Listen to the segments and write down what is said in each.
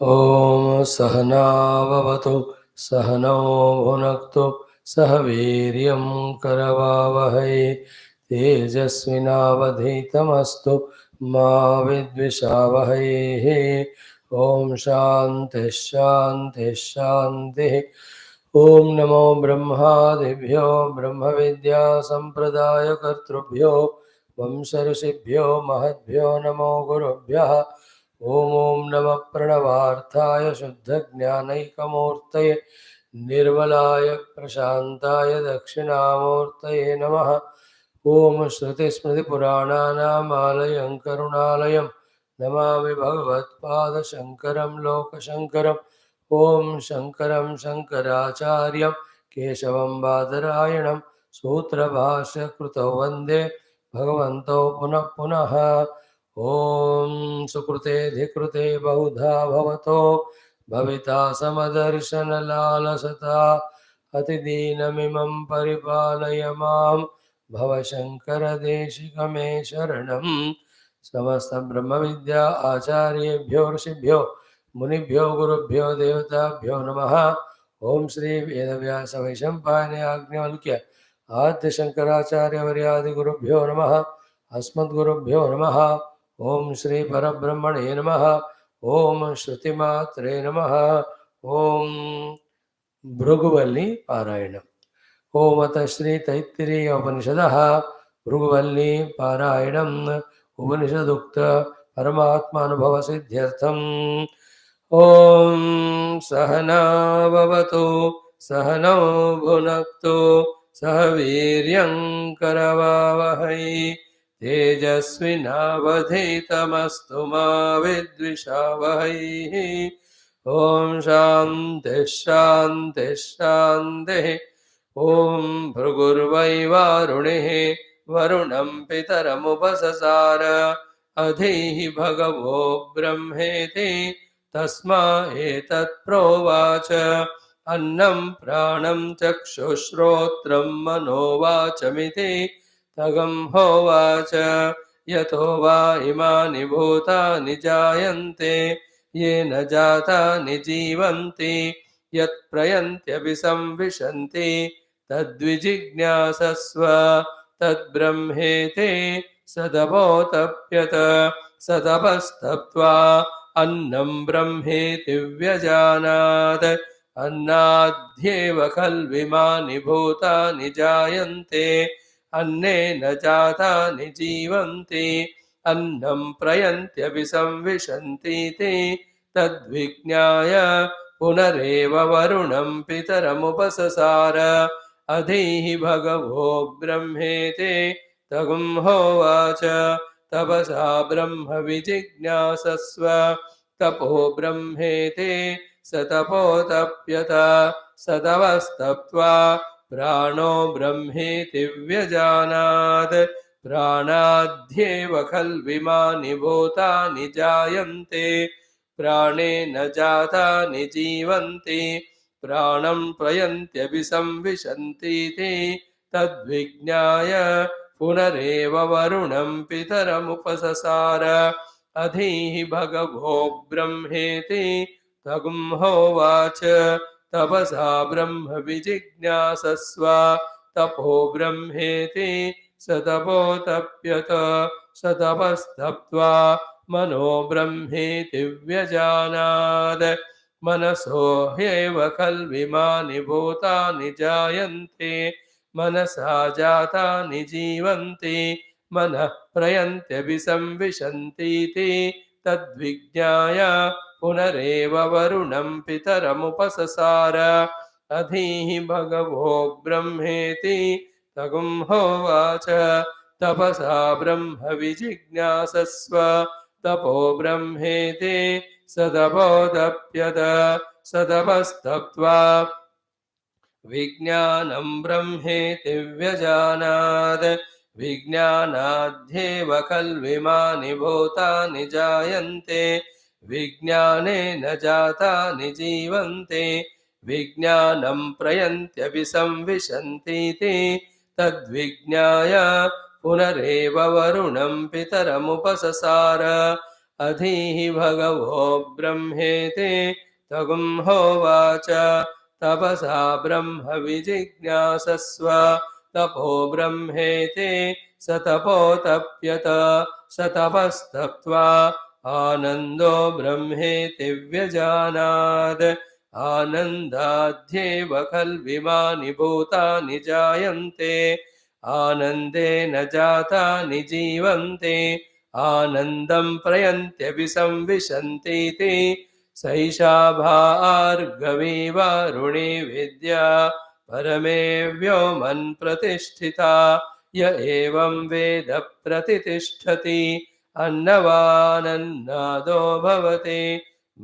ॐ सहनाववतु सहनौ भुनक्तु सह वीर्यं करवावहै तेजस्विनावधीतमस्तु मा विद्विषावहै। ॐ शान्तिः शान्तिः शान्तिः। ॐ नमो ब्रह्मादिभ्यो ब्रह्मविद्या सम्प्रदायकर्तृभ्यो वंशऋषिभ्यो महद्भ्यो नमो गुरुभ्यः। ॐ नमः प्रणवार्थाय शुद्धज्ञानैकमूर्तये निर्मलाय प्रशान्ताय दक्षिणामूर्तये नमः। ॐ श्रुतिस्मृतिपुराणानामालयं करुणालयं नमामि भगवत्पादशङ्करं लोकशङ्करम्। ॐ शङ्करं शङ्कराचार्यं केशवं बादरायणं सूत्रभाष्यकृतौ वन्दे भगवन्तौ पुनः पुनः। ॐ सुकृतेऽधिकृते बहुधा भवतो भविता समदर्शनलालसता अतिदीनमिमं परिपालय मां भवशङ्करदेशिकमे शरणं। समस्तब्रह्मविद्या आचार्येभ्यो ऋषिभ्यो मुनिभ्यो गुरुभ्यो देवताभ्यो नमः। ओं श्री वेदव्यास वैशंपायन आज्ञवल्क्य आद्य शंकराचार्यवर्यादिगुरुभ्यो नमः। अस्मद्गुरुभ्यो नमः। ओं श्री परब्रह्मणे नमः। ओं श्रुतिमात्रे नमः। ओं भृगुवल्ली पारायण। ओम अथ श्री तैत्तिरीय उपनिषदः भृगुवल्ली पारायणम् उपनिषदुक्त परमात्मानुभव सिद्ध्यर्थम्। ओम सहनाववतु सहनौ भुनक्तु सह वीर्यं करवावहै तेजस्विनावधीतमस्तु मा विद्विषावहै। ओम शान्तिः शान्तिः शान्तिः। ओम भृगुर्वैवारुणिः वरुणं पितरमुपससार अधीः भगवो ब्रह्मेति तस्मा एतत् प्रोवाच। अन्नं प्राणं चक्षुश्रोत्रं मनोवाचमिति तगं होवाच। यतो वा इमानि भूतानि जायन्ते येन जातानि जीवन्ति यत्प्रयन्त्यपि संविशन्ति तद्विजिज्ञासस्व तद्ब्रह्मेति सदवोतप्यत। सतपस्तप्त्वा अन्नं ब्रह्मेति व्यजानात्। अन्नाद्येव खल्विमानि भूतानि जायन्ते अन्नेन जातानि जीवन्ति अन्नं प्रयन्त्यपि संविशन्तीति तद्विज्ञाय पुनरेव वरुणं पितरमुपससार अधीः भगवो ब्रह्मेति तगुं होवाच। तपसा ब्रह्म विजिज्ञासस्व तपो ब्रह्मेति स तपोतप्यत। स तपस्तप्त्वा प्राणो ब्रह्मेति व्यजानात्। प्राणाद्येव खल्विमानि भूतानि जायन्ते प्राणेन जातानि जीवन्ति प्राणं प्रयन्त्यपि संविशन्तीति तद्विज्ञाय पुनरेव वरुणं पितरमुपससार अधीः भगवो ब्रह्मेति तगुं होवाच। तपसा ब्रह्म विजिज्ञासस्व तपो ब्रह्मेति स तपोतप्यत। स तपस्तप्त्वा मनो ब्रह्मेति व्यजानात्। मनसो ह्येव खल्विमानि भूतानि जायन्ते मनसा जातानि जीवन्ति मनः प्रयन्त्यपि संविशन्तीति तद्विज्ञाय पुनरेव वरुणं पितरमुपससार अधीः भगवो ब्रह्मेति तगुं होवाच। तपसा ब्रह्म विजिज्ञासस्व तपो ब्रह्मेति स तपोतप्यत। स तपस्तप्त्वा विज्ञानं ब्रह्मेति व्यजानात्। विज्ञानाद्येव खल्विमानि भूतानि जायन्ते विज्ञानेन जातानि जीवन्ते विज्ञानं प्रयन्त्यपि संविशन्तीति तद्विज्ञाय पुनरेव वरुणं पितरमुपससार अधीहि भगवो ब्रह्मेति तगुं होवाच तपसा ब्रह्म विजिज्ञासस्व तपो ब्रह्मेति स तपोतप्यत स तपस्तप्त्वा आनन्दो ब्रह्मेति व्यजानात् आनन्दाध्येव खल्विमानि भूतानि जायन्ते आनन्देन जातानि जीवन्ते आनन्दं प्रयन्त्यपि संविशन्तीति सैषा भार्गवीवारुणी विद्या परमे व्योमन् प्रतिष्ठिता य एवं वेद प्रतितिष्ठति अन्नवानन्नादो भवति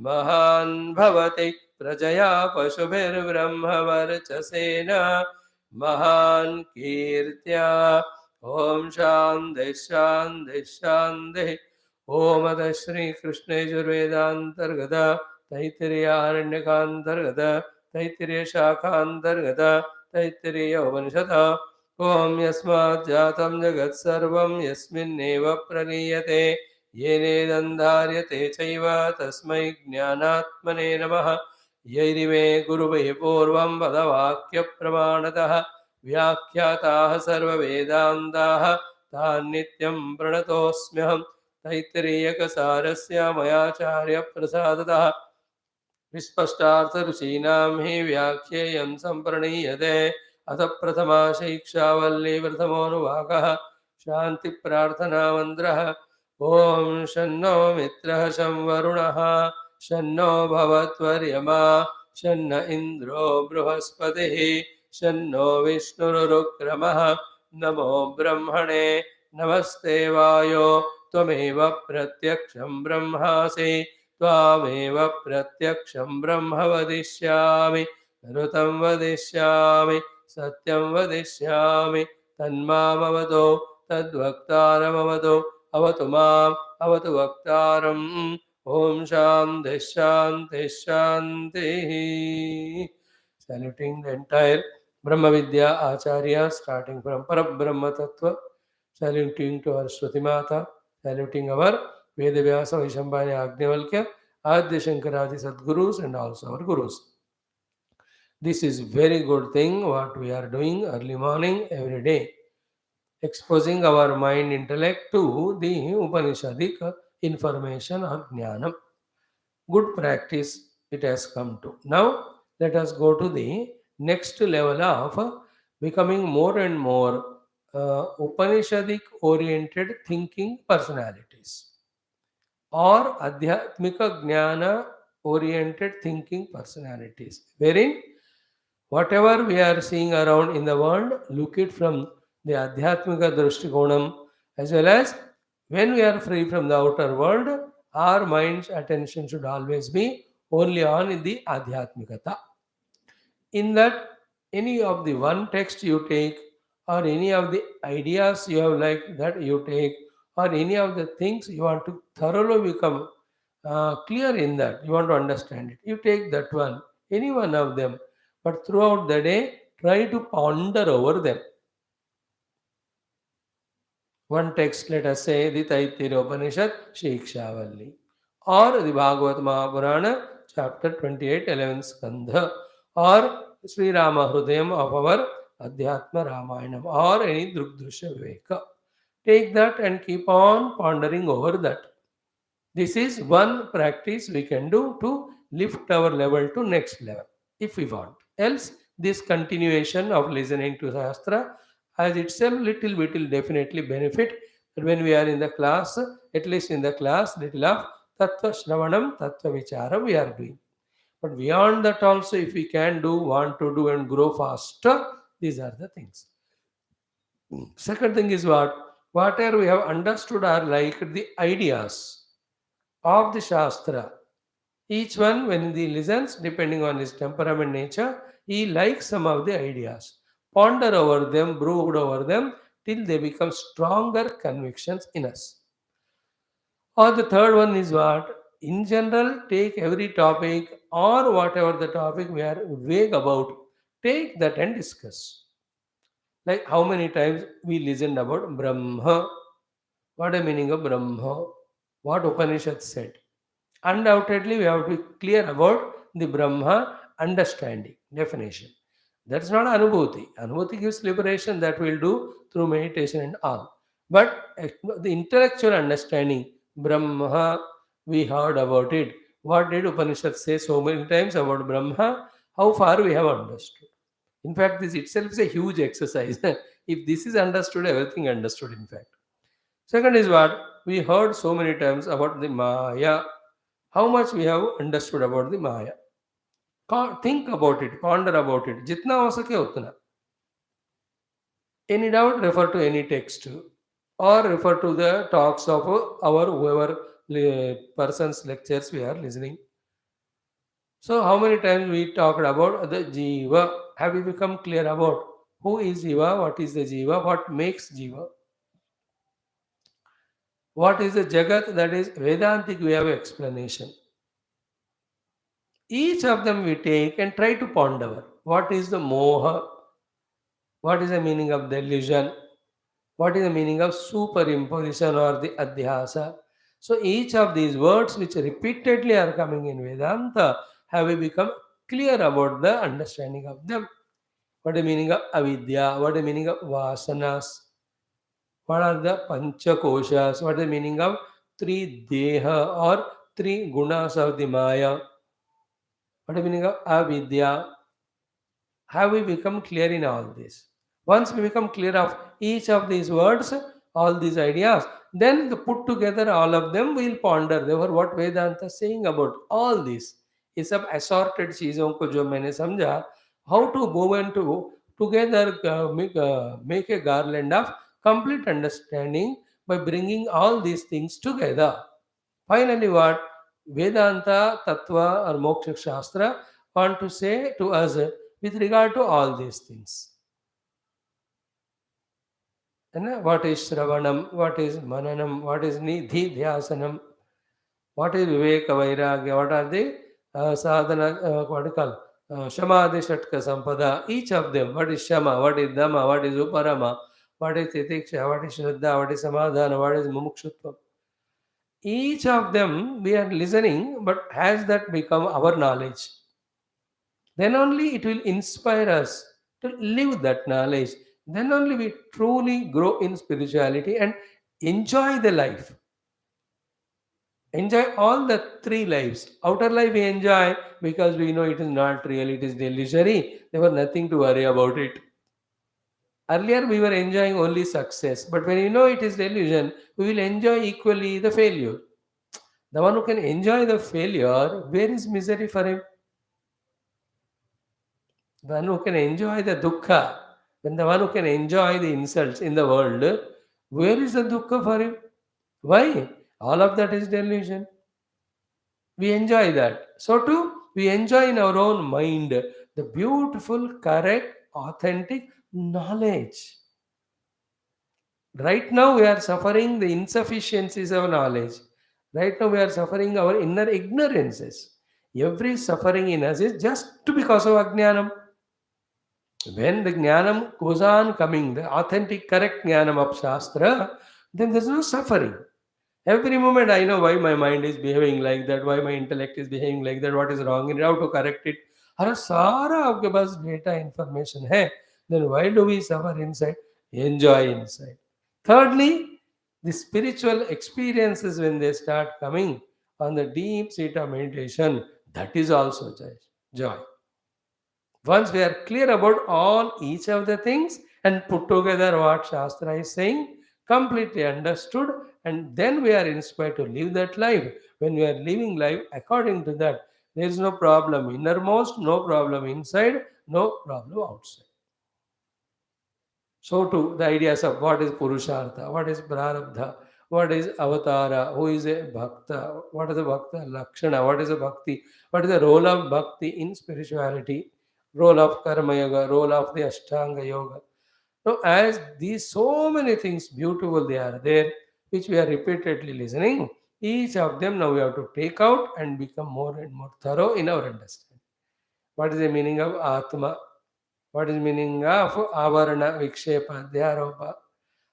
महान् भवति प्रजया पशुभिर्ब्रह्मवर्चसेन महान् कीर्त्या ओम शांति शांति शांति ओम अतः श्री कृष्ण यजुर्वेदांतर्गत तैत्तिरीयारण्यकांतर्गत तैत्तिरीय शाखांतर्गत तैत्तिरीय उपनिषद ओम यस्मात् जातं जगत् सर्वं यस्मिन्नेव प्रलीयते येनेदन्धार्यते चैव तस्मै ज्ञानात्मने नमः यैरिमे गुरुवै पूर्वं पदवाक्यप्रमाणतः व्याख्याताः सर्ववेदान्ताः तान् नित्यं प्रणतोऽस्म्यहं तैत्तिरीयकसारस्य मयाचार्यप्रसादतः विस्पष्टार्थरुचीनां हि व्याख्येयं सम्प्रणीयते अथ प्रथमा शिक्षा वल्ली प्रथमोऽनुवाकः शान्तिप्रार्थनामन्त्रः ॐ शन्नो मित्रः शं वरुणः शन्नो भवत्वर्यमा शन्न इन्द्रो बृहस्पतिः शन्नो विष्णुरुक्रमः नमो ब्रह्मणे नमस्ते वायो त्वमेव प्रत्यक्षं ब्रह्मासि त्वामेव प्रत्यक्षं ब्रह्म वदिष्यामि ऋतं वदिष्यामि सत्यं वदिष्यामि तन्मामवतु तद्वक्तारमवतु अवतु माम् अवतु वक्तारम् ॐ शान्तिः शान्तिः शान्तिः. Saluting the entire Brahma Vidya Acharya, starting from Parabrahma Tattva, saluting to our Shruti Mata, saluting our Vedavyasa, Vaishambhani, Agnivalkya, Adya Shankaradi Sadgurus, and also our Gurus. This is very good thing what we are doing early morning every day, exposing our mind intellect to the Upanishadic information or Jnanam. Good practice it has come to. Now let us go to the next level of becoming more and more Upanishadic oriented thinking personalities or Adhyatmika Jnana oriented thinking personalities, wherein whatever we are seeing around in the world, look it from the Adhyatmika Drishtikonam, as well as when we are free from the outer world, our mind's attention should always be only on the Adhyatmikata. In that, any of the one text you take, or any of the ideas you have like that you take, or any of the things you want to thoroughly become clear in that, you want to understand it, you take that one, any one of them, but throughout the day, try to ponder over them. One text, let us say, the Taittiriya Upanishad, Siksha Valli, or the Bhagavad Mahabharata, chapter 28, 11th Skandha, or Sri Rama Hrudayam of our Adhyatma Ramayanam, or any Drugdrishya Viveka. Take that and keep on pondering over that. This is one practice we can do to lift our level to next level, if we want. Else, this continuation of listening to Shastra as itself little bit will definitely benefit. But when we are in the class, at least in the class, little of Tattva Shravanam, Tattva Vicharam we are doing. But beyond that also, if we can do, want to do and grow faster, these are the things. Second thing is what? Whatever we have understood are like the ideas of the Shastra. Each one, when he listens, depending on his temperament nature, he likes some of the ideas. Ponder over them, brood over them, till they become stronger convictions in us. Or the third one is what? In general, take every topic or whatever the topic we are vague about, take that and discuss. Like how many times we listened about Brahma. What is the meaning of Brahma? what Upanishad said. Undoubtedly, we have to be clear about the Brahma understanding, definition. That's not Anubhuti. Anubhuti gives liberation that we'll do through meditation and all. But the intellectual understanding, Brahma, we heard about it. What did Upanishad say so many times about Brahma? How far we have understood. In fact, this itself is a huge exercise. If this is understood, everything understood, in fact. Second is what? We heard so many times about the Maya. How much we have understood about the Maya. Think about it, ponder about it. Jitna ho sake utna. Any doubt, refer to any text or refer to the talks of our whoever person's lectures we are listening. So, how many times we talked about the Jiva? Have we become clear about who is Jiva, what is the Jiva, what makes Jiva, what is the Jagat? That is Vedantic way of explanation. Each of them we take and try to ponder. What is the Moha? What is the meaning of delusion? What is the meaning of superimposition or the adhyasa? So each of these words which repeatedly are coming in Vedanta have we become clear about the understanding of them. What is the meaning of avidya? What is the meaning of vasanas? What are the panchakoshas? What is the meaning of three deha or three gunas of the maya? What is the meaning of avidya? Have we become clear in all this? Once we become clear of each of these words, all these ideas, then the put together all of them we'll ponder. Therefore, what Vedanta is saying about all this ये सब assorted चीजों को जो मैंने समझा, how to go and to together make a garland of complete understanding by bringing all these things together. Finally, what Vedanta, Tattva, or Moksha Shastra want to say to us with regard to all these things. And what is Shravanam, what is Mananam, what is Nidhi Dhyasanam, what is Viveka Vairagya, what are the sadhana, what do you call, Shamadhi Shatka Sampada, each of them, what is Shama, what is Dhamma, what is Uparama, what is Titiksha, what is Shraddha, what is Samadhana, what is Mumukshutva. Each of them we are listening, but has that become our knowledge? Then only it will inspire us to live that knowledge. Then only we truly grow in spirituality and enjoy the life. Enjoy all the three lives. Outer life we enjoy because we know it is not real, it is illusory. There was nothing to worry about it. Earlier we were enjoying only success, but when you know it is delusion, we will enjoy equally the failure. The one who can enjoy the failure, where is misery for him? The one who can enjoy the dukkha, when the one who can enjoy the insults in the world, where is the dukkha for him? Why? All of that is delusion. We enjoy that. So too, we enjoy in our own mind the beautiful, correct, authentic knowledge. Right now, we are suffering the insufficiencies of knowledge. Right now, we are suffering our inner ignorances. Every suffering in us is just because of ajnanam. When the jnanam goes on coming, the authentic, correct jnanam of Shastra, then there's no suffering. Every moment I know why my mind is behaving like that, why my intellect is behaving like that, what is wrong, and how to correct it. अरे सारा आपके पास data information है. Then why do we suffer inside? Enjoy inside. Thirdly, the spiritual experiences when they start coming on the deep seat of meditation, that is also joy. Joy. Once we are clear about all each of the things and put together what Shastra is saying, completely understood, and then we are inspired to live that life. When we are living life according to that, there is no problem innermost, no problem inside, no problem outside. So too, the ideas of what is Purushartha, what is Prarabdha, what is Avatara, who is a Bhakta, what is a Bhakta Lakshana, what is a Bhakti, what is the role of Bhakti in spirituality, role of Karma Yoga, role of the Ashtanga Yoga. Now, as these so many things beautiful they are there, which we are repeatedly listening, each of them now we have to take out and become more and more thorough in our understanding. What is the meaning of Atma? What is meaning of avarana, vikshepa, dhyaropa?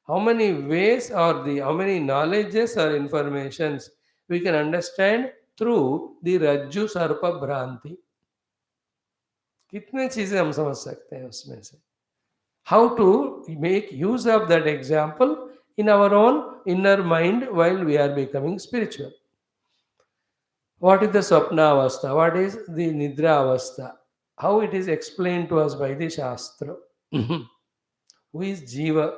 How many ways or the how many knowledges or informations we can understand through the Rajju Sarpa Bhranti. कितने चीजें हम समझ सकते हैं उसमें से. How to make use of that example in our own inner mind while we are becoming spiritual. What is the Swapna Avastha? What is the Nidra Avastha? How it is explained to us by the Shastra. Who is Jiva?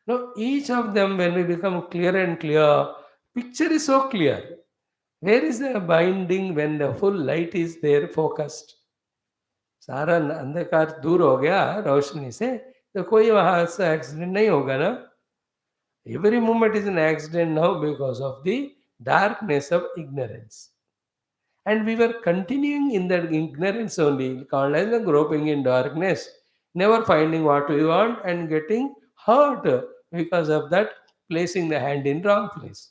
Now, each of them, when we become clear and clear, picture is so clear. Where is the binding when the full light is there focused? सारा अंधकार दूर हो गया रोशनी से, तो कोई वहां से एक्सीडेंट नहीं होगा ना. Every moment is an accident now because of the darkness of ignorance. And we were continuing in that ignorance only, called as the groping in darkness, never finding what we want and getting hurt because of that, placing the hand in wrong place.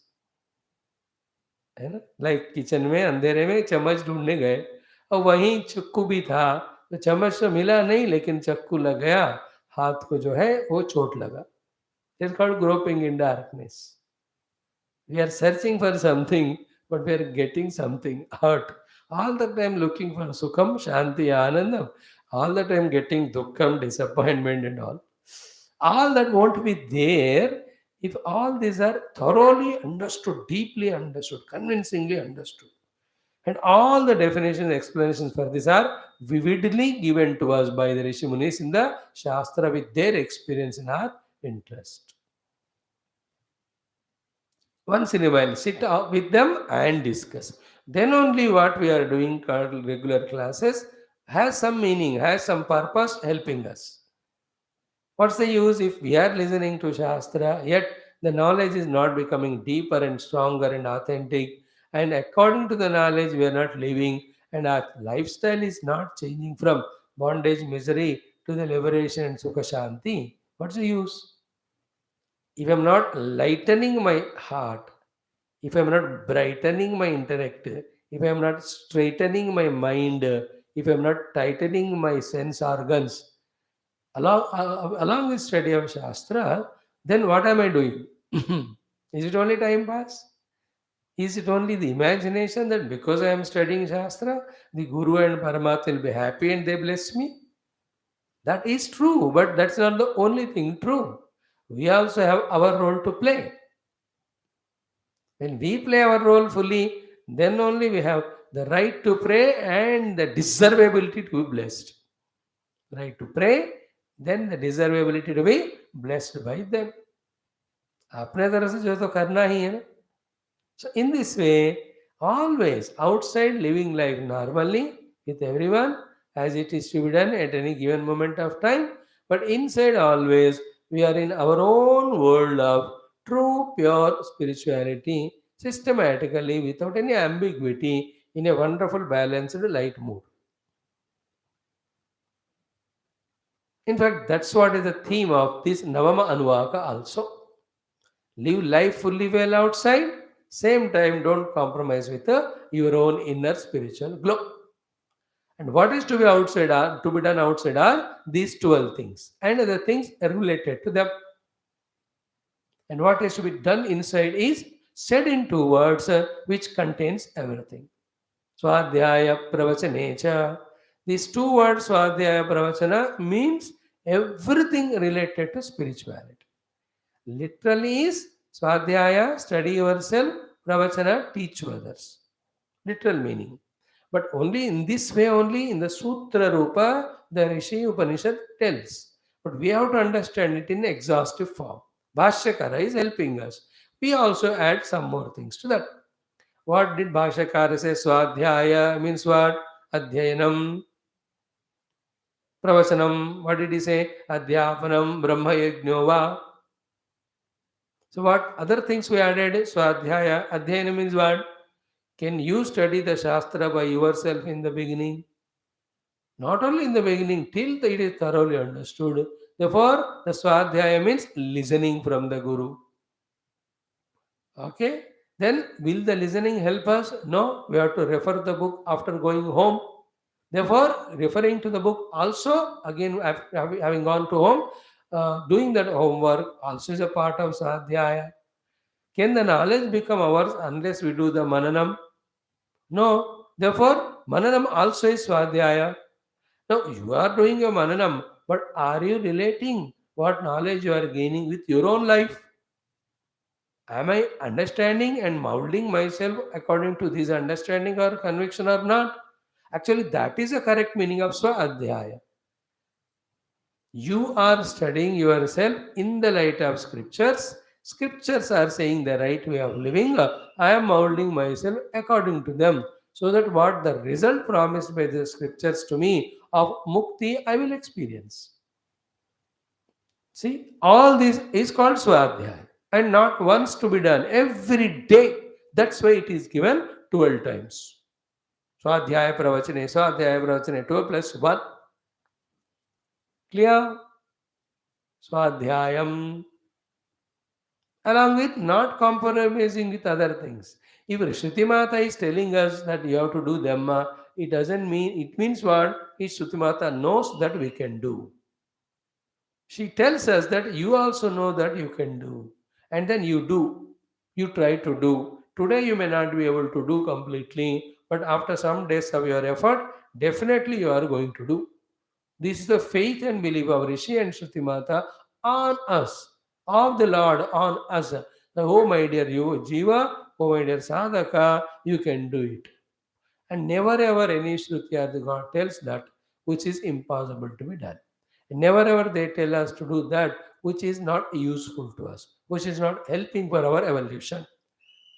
है ना, like kitchen में अंधेरे में चम्मच ढूंढने गए और वहीं चक्कू भी था, तो चम्मच तो मिला नहीं लेकिन चक्कू लग गया, हाथ को जो है वो चोट लगा. It's called groping in darkness. We are searching for something, but we are getting something hurt. All the time looking for Sukham, Shanti, Anandam. All the time getting Dukkham, disappointment, and all. All that won't be there if all these are thoroughly understood, deeply understood, convincingly understood. And all the definitions, explanations for this are vividly given to us by the Rishi Munis in the Shastra with their experience in our interest. Once in a while, sit with them and discuss. Then only what we are doing called regular classes has some meaning, has some purpose helping us. What's the use if we are listening to Shastra, yet the knowledge is not becoming deeper and stronger and authentic, and according to the knowledge we are not living, and our lifestyle is not changing from bondage, misery to the liberation and Sukha Shanti? What's the use? If I'm not lightening my heart, if I'm not brightening my intellect, if I'm not straightening my mind, if I'm not tightening my sense organs, along with study of Shastra, then what am I doing? Is it only time pass? Is it only the imagination that because I am studying Shastra, the Guru and Paramatma will be happy and they bless me? That is true, but that's not the only thing true. We also have our role to play. When we play our role fully, then only we have the right to pray and the deservability to be blessed. Right to pray, then the deservability to be blessed by them. अपने तरफ से जो तो करना ही है ना. So in this way, always outside living life normally with everyone as it is to be done at any given moment of time, but inside always we are in our own world of true pure spirituality, systematically without any ambiguity, in a wonderful balanced light mood. In fact, that's what is the theme of this Navama Anuvaka also. Live life fully well outside, same time don't compromise with your own inner spiritual glow. And what is to be outside are to be done outside are these 12 things, and other things are related to them. And what is to be done inside is said in 2 words which contains everything. Swadhyaya Pravachanecha. These 2 words, Swadhyaya Pravachana, means everything related to spirituality. Literally is Swadhyaya, study yourself, Pravachana, teach to others. Literal meaning. But only in this way, only in the Sutra Rupa, the Rishi Upanishad tells. But we have to understand it in exhaustive form. Bhashyakara is helping us. We also add some more things to that. What did Bhashyakara say? Swadhyaya means what? Adhyayanam. Pravachanam. What did he say? Adhyapanam Brahma Yajnova. So what other things we added? Swadhyaya. Adhyayana means what? Can you study the Shastra by yourself in the beginning? Not only in the beginning, till it is thoroughly understood. Therefore, the Swadhyaya means listening from the Guru. Okay? Then, will the listening help us? No, we have to refer the book after going home. Therefore, referring to the book also, again, having gone to home, doing that homework also is a part of Swadhyaya. Can the knowledge become ours unless we do the mananam? No. Therefore, mananam also is swadhyaya. Now, you are doing your mananam, but are you relating what knowledge you are gaining with your own life? Am I understanding and molding myself according to this understanding or conviction or not? Actually, that is the correct meaning of swadhyaya. You are studying yourself in the light of scriptures. Scriptures are saying the right way of living. I am molding myself according to them. So that what the result promised by the scriptures to me of mukti, I will experience. See, all this is called swadhyaya and not once to be done every day. That's why it is given 12 times. Swadhyaya pravachane, 12 plus 1. Clear? Swadhyayam. Along with not compromising with other things. If Shruti Mata is telling us that you have to do Dhamma, it doesn't mean, it means what? Is Shruti Mata knows that we can do. She tells us that you also know that you can do. And then you do. You try to do. Today you may not be able to do completely, but after some days of your effort, definitely you are going to do. This is the faith and belief of Rishi and Shruti Mata on us, of the Lord on us. The oh my dear you, Jiva, oh my dear Sadhaka, you can do it. And never ever any Shruti or the God tells that which is impossible to be done. Never ever they tell us to do that which is not useful to us, which is not helping for our evolution.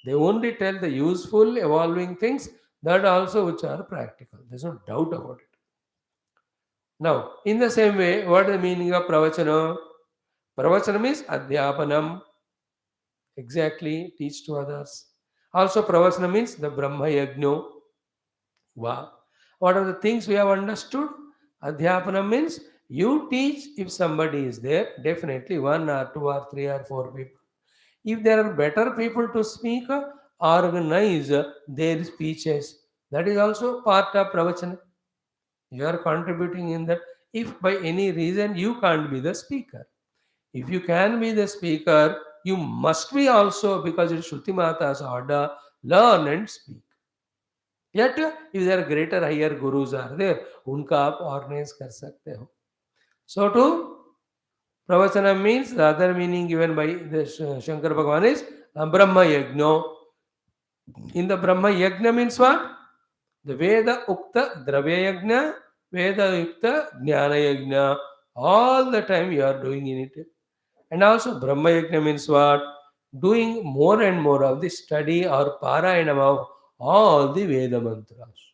They only tell the useful, evolving things that also which are practical. There's no doubt about it. Now, in the same way, what is the meaning of pravachana? Pravachana means adhyapanam. Exactly, teach to others. Also, pravachana means the Brahma Yajna. Wow. What are the things we have understood? Adhyapanam means you teach if somebody is there, definitely one or two or three or four people. If there are better people to speak, organize their speeches. That is also part of pravachana. You are contributing in that. If by any reason you can't be the speaker, if you can be the speaker, you must be also, because it's Shruti Mata's order, learn and speak. Yet, if there are greater, higher gurus are there, उनका आप organize कर सकते हो. So, to pravachana means the other meaning given by the Shankara Bhagavan is Brahma Yajna. In the Brahma Yajna means what? The Veda Ukta Dravya Yajna, Veda Yukta Jnana Yajna. All the time you are doing in it. And also Brahma Yajna means what? Doing more and more of the study or parayanam of all the Veda mantras.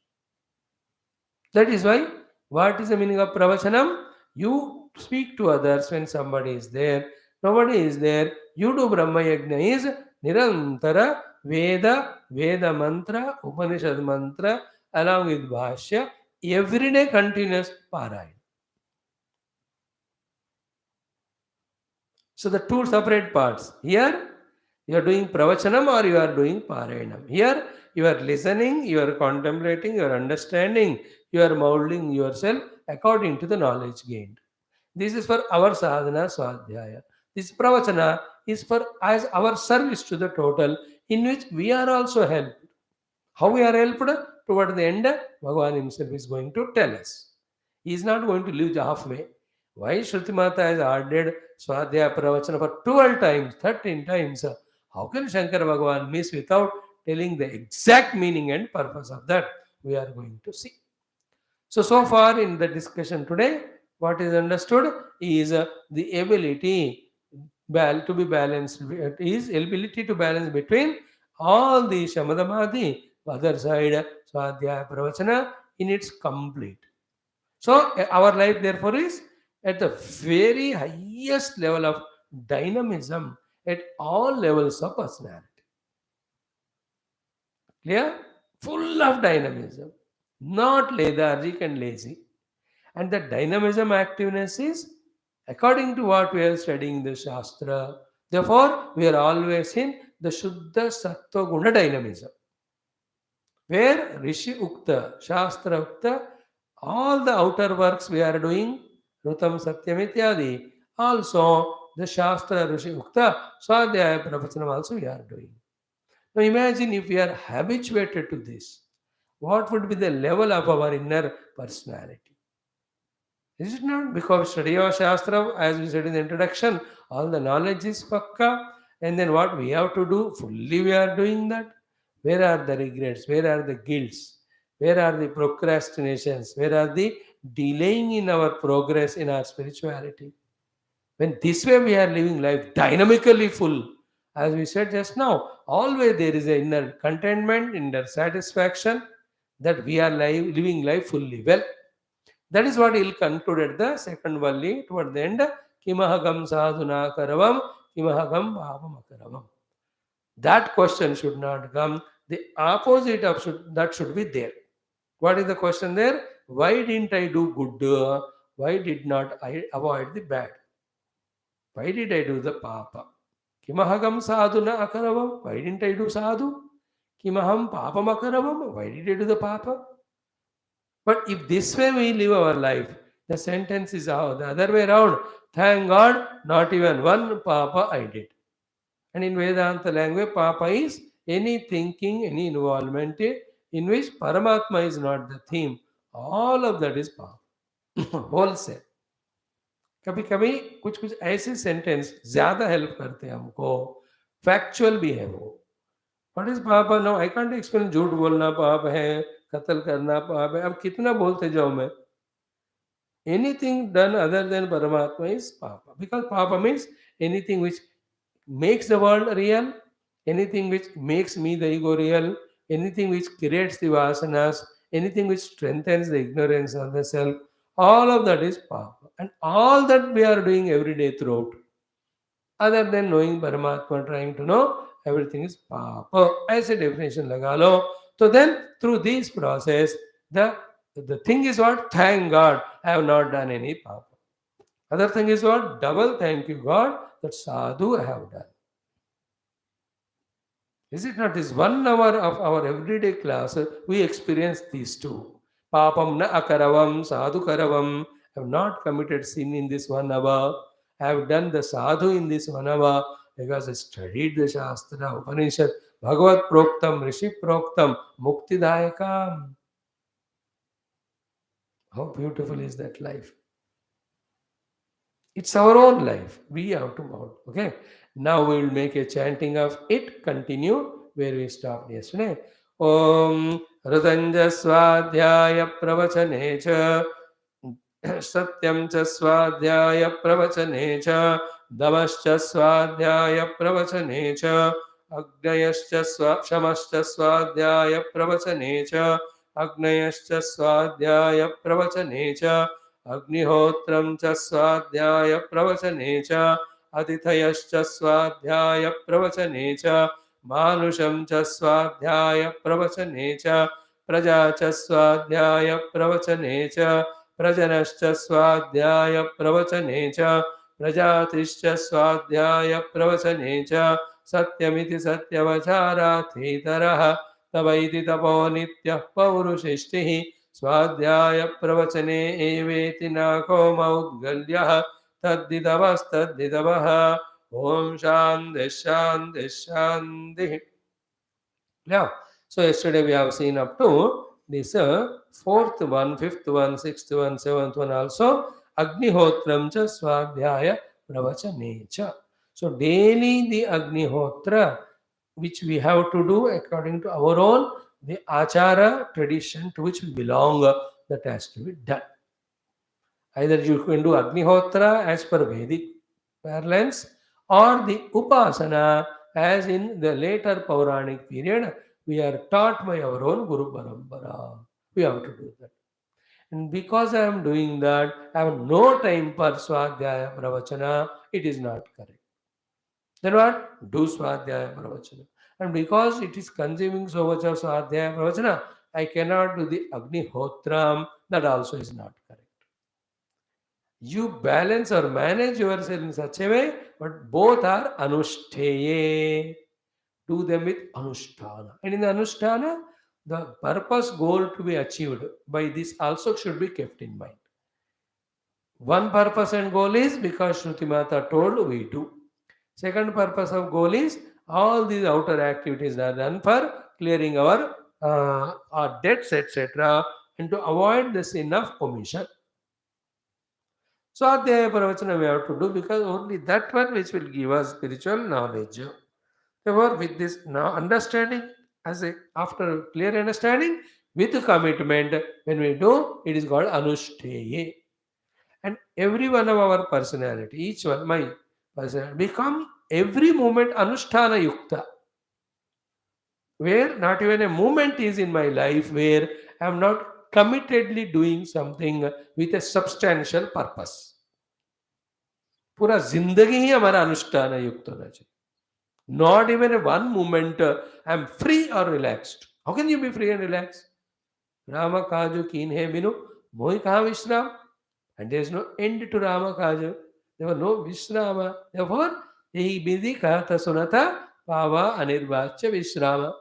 That is why, what is the meaning of pravachanam? You speak to others when somebody is there. Nobody is there. You do Brahma Yajna is Nirantara Veda mantra, Upanishad mantra, along with Bhashya, everyday continuous Parayan. So the two separate parts. Here you are doing pravachanam or you are doing parayanam. Here you are listening, you are contemplating, you are understanding, you are molding yourself according to the knowledge gained. This is for our sadhana swadhyaya. This pravachana is for as our service to the total, in which we are also helped. How we are helped? Toward the end, Bhagavan himself is going to tell us. He is not going to leave halfway. Why Shruti Mata has ordered Swadhyaya Pravachana for 12 times, 13 times? How can Shankara Bhagavan miss without telling the exact meaning and purpose of that? We are going to see. So far in the discussion today, what is understood is the ability to be balanced. It is ability to balance between all the Shamadamadi, other side, Swadhyaya Pravachana in its complete. So our life therefore is at the very highest level of dynamism at all levels of personality. Clear? Full of dynamism, not lethargic and lazy. And the dynamism activeness is according to what we are studying in the Shastra. Therefore, we are always in the Shuddha Sattva Guna dynamism. Where Rishi Ukta, Shastra Ukta, all the outer works we are doing, Rutam Satyam Ityadi, also The Shastra Rishi Ukta Swadhyaya Pravachanam also we are doing. Now imagine if we are habituated to this, what would be the level of our inner personality? Is it not? Because study of Shastra, as we said in the introduction, all the knowledge is pakka, and then what we have to do, fully we are doing that. Where are the regrets? Where are the guilts? Where are the procrastinations? Where are the delaying in our progress in our spirituality? When this way we are living life dynamically full, as we said just now, always there is a inner contentment, inner satisfaction that we are living life fully well. That is what he'll conclude at the second Valli toward the end. Kimahagam sadhuna karavam, kimahagam bhavam akaravam. That question should not come. The opposite of that should be there. What is the question there? Why didn't I do good? Why did not I avoid the bad? Why did I do the papa? Kimahagam sadhuna akaravam? Why didn't I do sadhu? Kimaham papam akaravam? Why did I do the papa? But if this way we live our life, the sentence is how the other way around. Thank God, not even one papa I did. And in Vedanta language, papa is any thinking, any involvement in which Paramatma is not the theme. All of that is papa. Wholesale. कभी कभी कुछ कुछ ऐसे sentence ज्यादा help करते हैं हमको factual भी है वो व्हाट इज पाप नो आई कांट एक्सप्लेन झूठ बोलना पाप है कत्ल करना पाप है अब कितना बोलते जाओ मैं anything done other than Paramatma is Papa. Because Papa means anything which makes the world real, anything which makes me the ego real, anything which creates the vasanas, anything which strengthens the ignorance of the self, all of that is Papa. And all that we are doing every day throughout, other than knowing Paramatma, trying to know, everything is Papa. As a definition laga lo. So then, through this process, the thing is what? Thank God, I have not done any Papa. Other thing is what? Double thank you, God, that sadhu I have done. Is it not? This 1 hour of our everyday class, we experience these two. Papam na akaravam, sadhu karavam. I have not committed sin in this 1 hour. I have done the sadhu in this 1 hour because I studied the Shastra, Upanishad, Bhagavad Proktam, Rishi Proktam, Muktidayakam. How beautiful is that life? It's our own life. We have to mount. Okay. Now we will make a chanting of it. Continue where we stopped yesterday. Om Rutanja Swadhyaya Pravachane Cha Satyam Cha Swadhyaya Pravachane Cha Damascha Swadhyaya Pravachane Cha Agnayascha Shamascha Swadhyaya Pravachane Cha Agnayascha Swadhyaya Pravachane Cha अग्निहोत्रं च स्वाध्याय प्रवचने च अतिथयश्च स्वाध्याय प्रवचने च मानुषं च स्वाध्याय प्रवचने च प्रजा च स्वाध्याय प्रवचने च प्रजनश्च स्वाध्याय प्रवचने च प्रजातिश्च स्वाध्याय प्रवचने च सत्यमिति सत्यवचाराथीतरः तवैति तपो नित्यः पौरुषिष्टिः स्वाध्याय प्रवचने एवेति नाको मौद्गल्यः तद्दिदवस्तद्दिदवः ओम शांति शांति शांति. Yeah. So yesterday we have seen up to this fourth one, fifth one, sixth one, seventh one also. Agnihotram cha swadhyaya pravachane cha. So daily the Agnihotra which we have to do according to our own the achara tradition to which we belong that has to be done. Either you can do Agnihotra as per Vedic parlance or the Upasana as in the later Puranic period we are taught by our own Guru Parampara. We have to do that. And because I am doing that, I have no time for Swadhyaya Pravachana, it is not correct. Then what? Do Swadhyaya Pravachana. And because it is consuming so much of Swadhyaya Pravachana, I cannot do the Agnihotram. That also is not correct. You balance or manage yourself in such a way, but both are Anushtheye. Do them with Anusthana. And in the Anusthana, the purpose goal to be achieved by this also should be kept in mind. One purpose and goal is because Shruti Mata told we do. Second purpose of goal is all these outer activities are done for clearing our debts, etc., and to avoid the sin of omission. So, Adhyaya Pravachana we have to do because only that one which will give us spiritual knowledge. Therefore, with this now understanding, after clear understanding, with commitment, when we do, it is called Anushtheye. And every one of our personality, each one, my personality, become every moment Anusthana Yukta, where not even a moment is in my life where I am not committedly doing something with a substantial purpose. पूरा जिंदगी ही हमारा अनुष्ठान युक्त होना चाहिए. Not even a one moment I am free or relaxed. How can you be free and relaxed? Rama Kaju Keen He Binu, Mohi Kaha Vishram. And there is no end to Rama Kaju. There was no Vishrama. Therefore, Yehi Bidhi Kahata Sunata Pava Anirvachya Vishrama.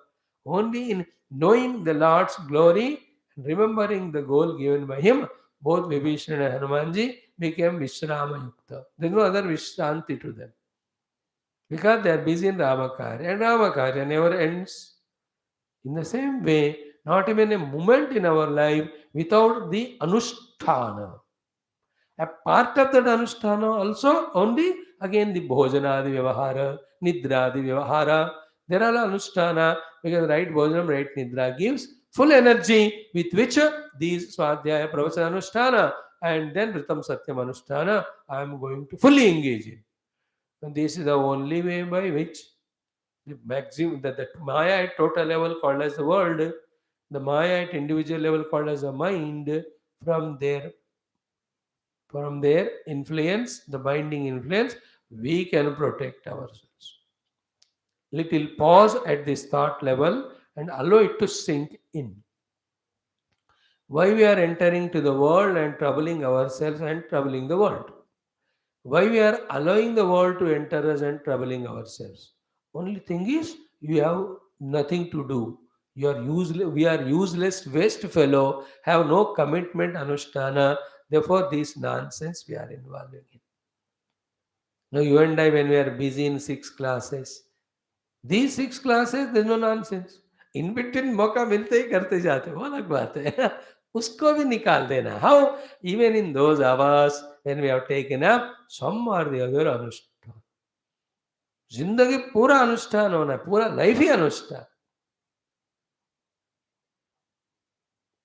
Only in knowing the Lord's glory and remembering the goal given by him, both Vibhishana and Hanumanji became Vishrama Yukta. There is no other Vishranti to them. Because they are busy in Ramakarya, and Ramakarya never ends. In the same way, not even a moment in our life without the Anusthana. A part of that Anusthana also only again the Bhojanadi Vyavahara, Nidradi Vyavahara. There are Anusthana because right Bhojanam, right Nidra gives full energy with which these Swadhyaya Pravachana Anusthana and then Ritam Satyam Anusthana I am going to fully engage in. And this is the only way by which the maximum that Maya at total level called as the world, the Maya at individual level called as the mind, from their influence, the binding influence, we can protect ourselves. Little pause at this thought level and allow it to sink in. Why we are entering to the world and troubling ourselves and troubling the world? Why we are allowing the world to enter us and troubling ourselves? Only thing is, you have nothing to do. You are useless. We are useless waste fellow. Have no commitment, Anushtana. Therefore, this nonsense we are involving in. Now, you and I, when we are busy in 6 classes, these 6 classes, there is no nonsense. In between मौका मिलते ही करते जाते, वो अलग बात है. उसको भी निकाल देना. How? Even in those hours when we have taken up, some or the other अनुष्ठान. जिंदगी पूरा अनुष्ठान होना है, पूरा लाइफ ही अनुष्ठान.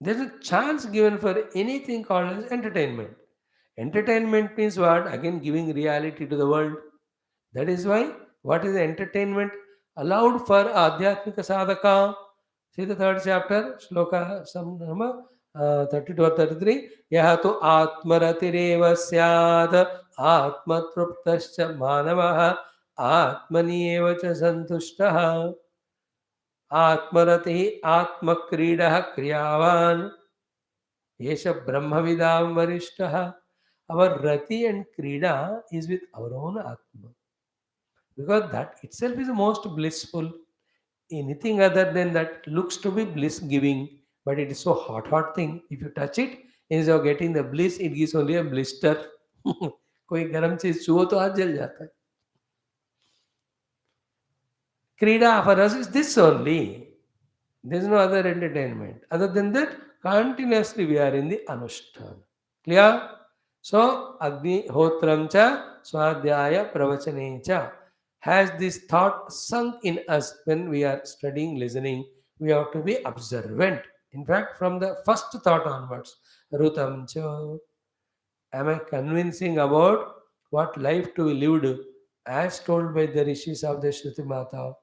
There is a chance given for anything called as entertainment. Entertainment means what? Again, giving reality to the world. That is why, what is entertainment allowed for Adhyatmika Sadhaka? See the third chapter, Shloka some number 32 or 33. Yahato Atmaratireva Syad Atmatruptascha Manavaha Atmani Evacha Santushtaha Atmarati Atmakridaha Kriyavan Yesha Brahmavidam Varishtaha. Our Rati and Krida is with our own Atma. Because that itself is the most blissful. Anything other than that looks to be bliss giving, but it is so hot thing. If you touch it, instead of getting the bliss, it gives only a blister. कोई गर्म चीज छुओ तो हाथ जल जाता है. Krida for us is this only. There is no other entertainment. Other than that, continuously we are in the Anushthan. Clear? So, Agni Hotram cha Swadhyaya Pravachane cha. Has this thought sunk in us when we are studying, listening? We have to be observant. In fact, from the first thought onwards, Rutam cha. Am I convincing about what life to be lived as told by the rishis of the Shruti Mata?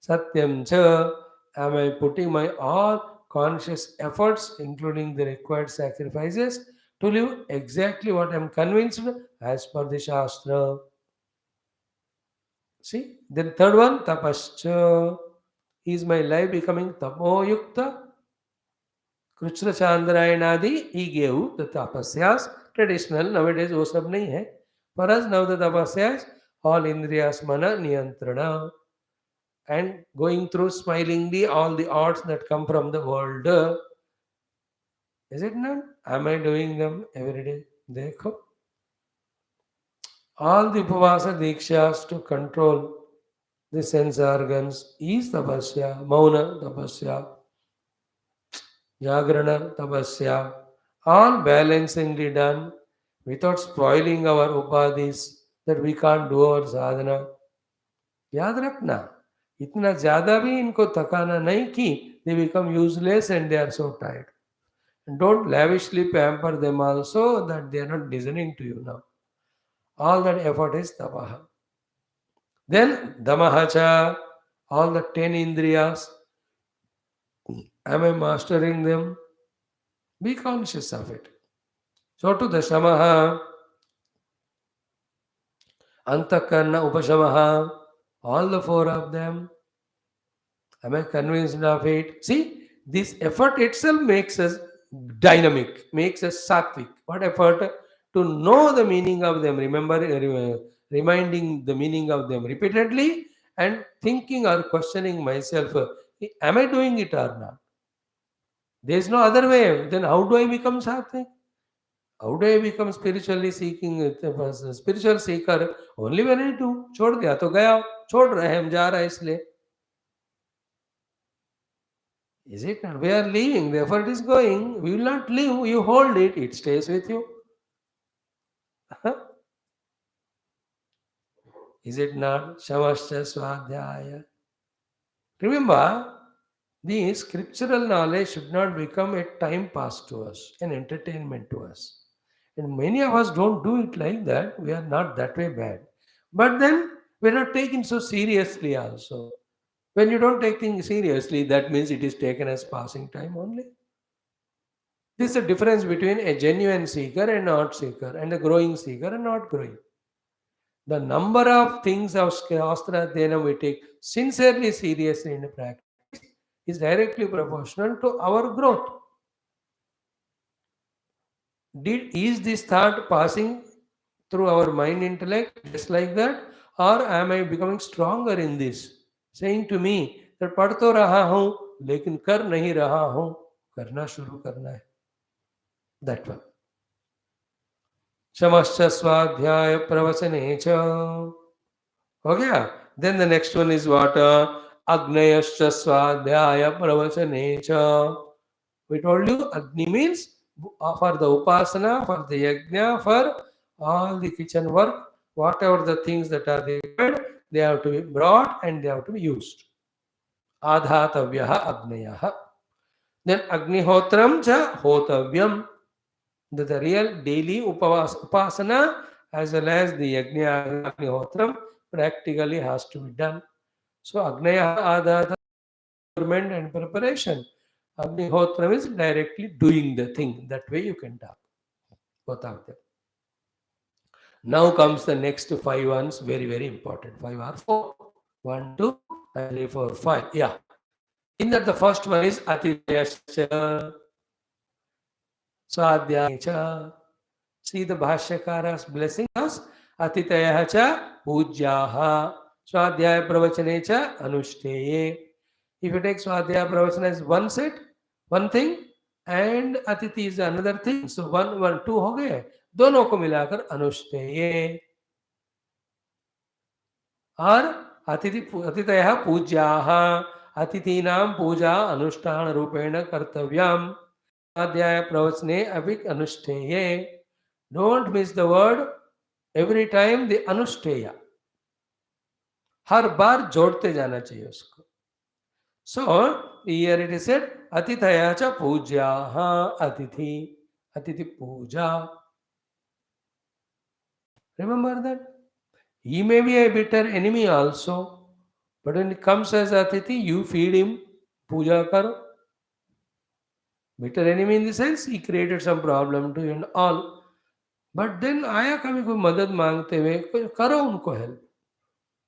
Satyam cha. Am I putting my all conscious efforts, including the required sacrifices, to live exactly what I am convinced as per the Shastra? See, then third one, tapascha. Is my life becoming tapoyukta? Kruchra Chandrayanadi, he gave the tapasyas. Traditional, nowadays वो सब नहीं है. For us now the tapasyas, all indriyas mana niyantrana. And going through smilingly all the odds that come from the world. Is it not? Am I doing them every day? देखो All the Upavasa Dikshas to control the sense organs is tapasya, mauna tapasya, jagrana tapasya, all balancingly done without spoiling our upadhis that we can't do our sadhana. याद रखना इतना ज्यादा भी इनको थकाना नहीं कि they become useless and they are so tired. And don't lavishly pamper them also that they are not listening to you now. All that effort is tapaha. Then damahacha, all the 10 indriyas, am I mastering them? Be conscious of it. So to the shamaha, antakarna upashamaha, all the four of them, am I convinced of it? See, this effort itself makes us dynamic, makes us sattvic. What effort? To know the meaning of them, reminding the meaning of them repeatedly and thinking or questioning myself, am I doing it or not? There is no other way. Then how do I become sattvic? How do I become spiritually seeking, spiritual seeker? Only when I do. छोड़ दिया तो गया, छोड़ रहे हैं हम जा रहे हैं इसलिए. Is it not? We are leaving, the effort is going. We will not leave. You hold it, it stays with you. Is it not? Shamascha Swadhyaya. Remember, the scriptural knowledge should not become a time pass to us, an entertainment to us. And many of us don't do it like that. We are not that way bad. But then we're not taken so seriously also. When you don't take things seriously, that means it is taken as passing time only. This is the difference between a genuine seeker and not seeker, and a growing seeker and not growing. The number of things of Shastra Dhyana we take sincerely seriously in practice is directly proportional to our growth. Is this thought passing through our mind intellect just like that, or am I becoming stronger in this, saying to me that पढ़ तो रहा हूं लेकिन कर नहीं रहा हूं, करना शुरू करना है. That one. शमश्च स्वाध्याय प्रवचने च. हो गया. Then the next one is what? Agnayascha swadhyaya pravachane cha. We told you Agni means for the upasana, for the yajna, for all the kitchen work, whatever the things that are required, they have to be brought and they have to be used. Adhatavyaha agnayaha. Then Agnihotram cha hotavyam. The real daily upasana as well as the yajna Agnihotram practically has to be done. So Agnayaha Adhata and preparation. Agnihotram is directly doing the thing. That way you can talk. Both of them. Now comes the next 5 ones, very, very important. 5 or 4. 1, 2, 3, 4, 5. Yeah. In that the first one is Atitayascha Swadhyaya. See the Bhashyakara's blessing us. Atitayacha Pujyaha Swadhyaya Pravachanecha Anushtaye. If you take Swadhyaya Pravachana as one set, one thing, and Atiti is another thing. So 1, 1, 2 हो गए. दोनों को मिलाकर अनुष्ठेय. और अतिथयः पूज्याः. अतिथीनां पूजा अनुष्ठान रूपेण कर्तव्यम्. स्वाध्याय प्रवचने अपि अनुष्ठेय. Don't miss the word. Every time the अनुष्ठेय. हर बार जोड़ते जाना चाहिए उसको. So here it is said Atithaya cha pujyaha. Atithi puja. Remember that? He may be a bitter enemy also, but when it comes as Atithi, you feed him, puja karo. Bitter enemy in the sense he created some problem to you and all. But then आया कभी कोई मदद मांगते हुए करो उनको help.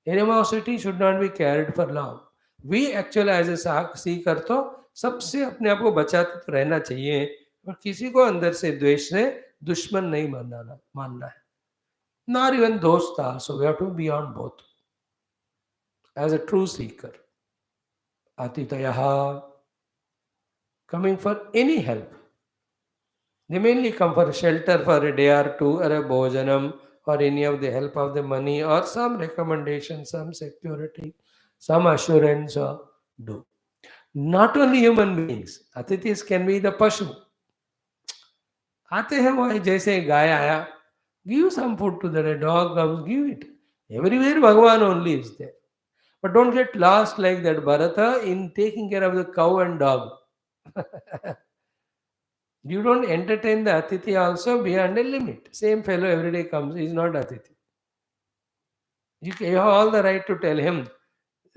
Animosity should not be carried for long. We actually as a seeker तो सबसे अपने आप को बचाते तो रहना चाहिए, पर किसी को अंदर से द्वेष से दुश्मन नहीं मानना है. Not even dost also. We have to be beyond both. As a true seeker. Atitayaha. Coming for any help. They mainly come for shelter for a day or two, or a bhojanam, or any of the help of the money or some recommendation, some security, some assurance, do. Not only human beings, atithis can be the pashu. आते हैं वही जैसे गाय आया, give some food to the dog comes, give it. Everywhere Bhagavan only is there. But don't get lost like that Bharata in taking care of the cow and dog. You don't entertain the Atithi also beyond a limit. Same fellow every day comes, he is not Atithi. You have all the right to tell him.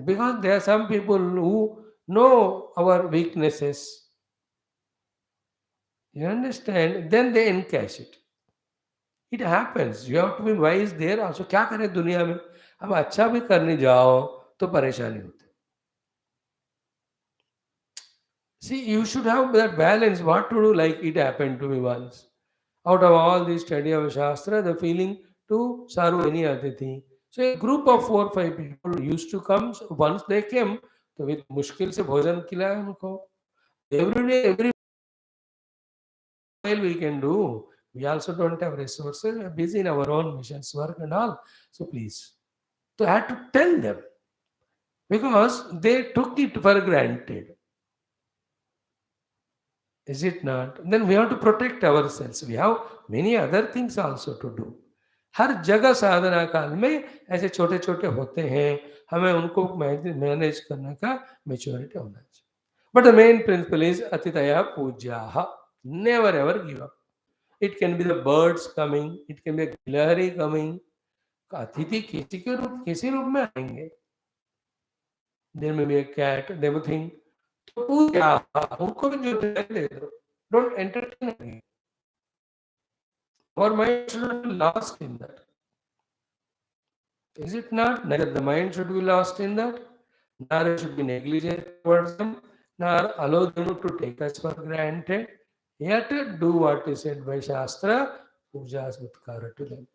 Because there are some people who know our weaknesses. You understand? Then they encash it. It happens. You have to be wise there also. क्या करें दुनिया में? अब अच्छा भी करने जाओ तो परेशानी होती है. See, you should have that balance. What to do? Like it happened to me once. Out of all the study of Shastra, the feeling to serve any Atithi. So a group of 4 or 5 people used to come. So once they came, तो with मुश्किल से भोजन खिलाया उनको. Every day, every while we can do. We also don't have resources. We are busy in our own missions, work and all. So please. So I had to tell them because they took it for granted. Is it not? Then we have to protect ourselves. We have many other things also to do. हर जगह साधना काल में ऐसे छोटे छोटे होते हैं, हमें उनको मैनेज करने का मेच्योरिटी होना चाहिए. But the main principle is अतिथया पूज्याः. Never ever give up. It can be the birds coming, it can be a गिलहरी coming. अतिथि किसी रूप में आएंगे. There may be a cat, there may be thing. तो पूजा उनको भी जो दे दो. Don't entertain again. Our mind should not be lost in that. Is it not? Neither the mind should be lost in that, nor it should be negligent towards them, nor allow them to take us for granted. Yet do what is said by Shastra, puja satkara to them.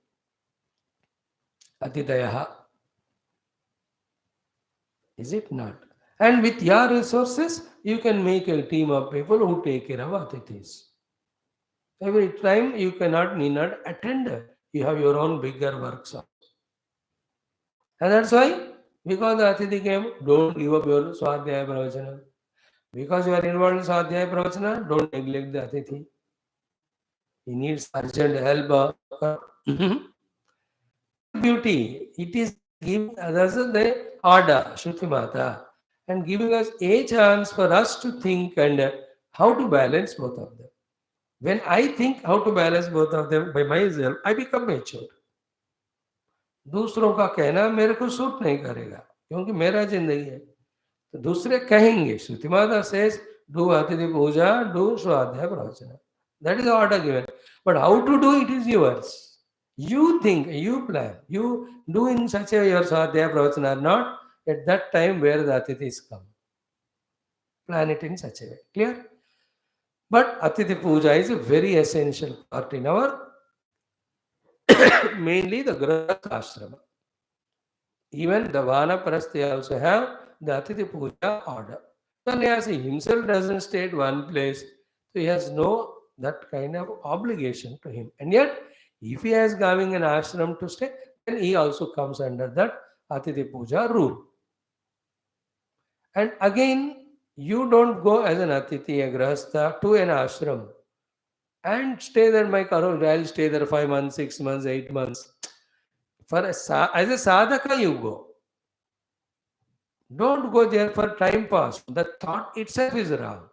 Atitayaha. Is it not? And with your resources, you can make a team of people who take care of Atithis. Every time you need not attend. You have your own bigger works. And that's why, because the Atithi came, don't give up your Swadhyaya Pravachanam. Because you are involved in Swadhyaya Pravachanam, don't neglect the Atithi. He needs urgent help. Beauty, it is giving others the order, Shruti Mata, and giving us a chance for us to think and how to balance both of them. When I think how to balance both of them by myself, I become mature. दूसरों का कहना मेरे को suit नहीं करेगा क्योंकि मेरा जिंदगी है. तो दूसरे कहेंगे. श्रुति माता says, do Atithi Puja, do Swadhyaya Pravachana. That is the order given. But how to do it is yours. You think, you plan, you do in such a way your Swadhyaya Pravachana or not at that time where the Atithis come. Plan it in such a way. Clear? But Atithi Puja is a very essential part in our mainly the Grahastha Ashrama. Even the Vanaprasthi also have the Atithi Puja order. Sannyasi himself doesn't stay at one place, so he has no that kind of obligation to him. And yet, if he is giving an ashram to stay, then he also comes under that Atithi Puja rule. And again, you don't go as an Atithi, a Grahastha, to an ashram and stay there. I'll stay there 5 months, 6 months, 8 months. As a sadhaka, you go. Don't go there for time pass. The thought itself is wrong.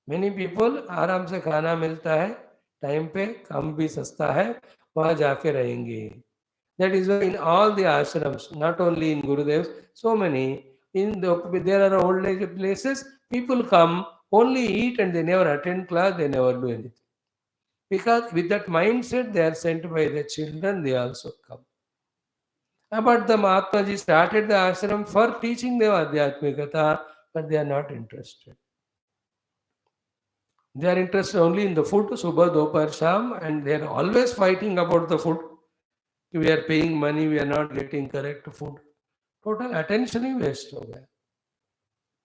Many people आराम से खाना मिलता है time पे, कम भी सस्ता है, वहां जाके रहेंगे. That is why in all the ashrams, not only in Gurudev's, so many there are old age places. People come only eat and they never attend class. They never do anything because with that mindset they are sent by the children. They also come. But the Mahatma Ji started the ashram for teaching them Adhyatmikata, but they are not interested. They are interested only in the food, Subha, Dopar, Sham, and they are always fighting about the food. We are paying money, we are not getting correct food. Total attention is waste over there.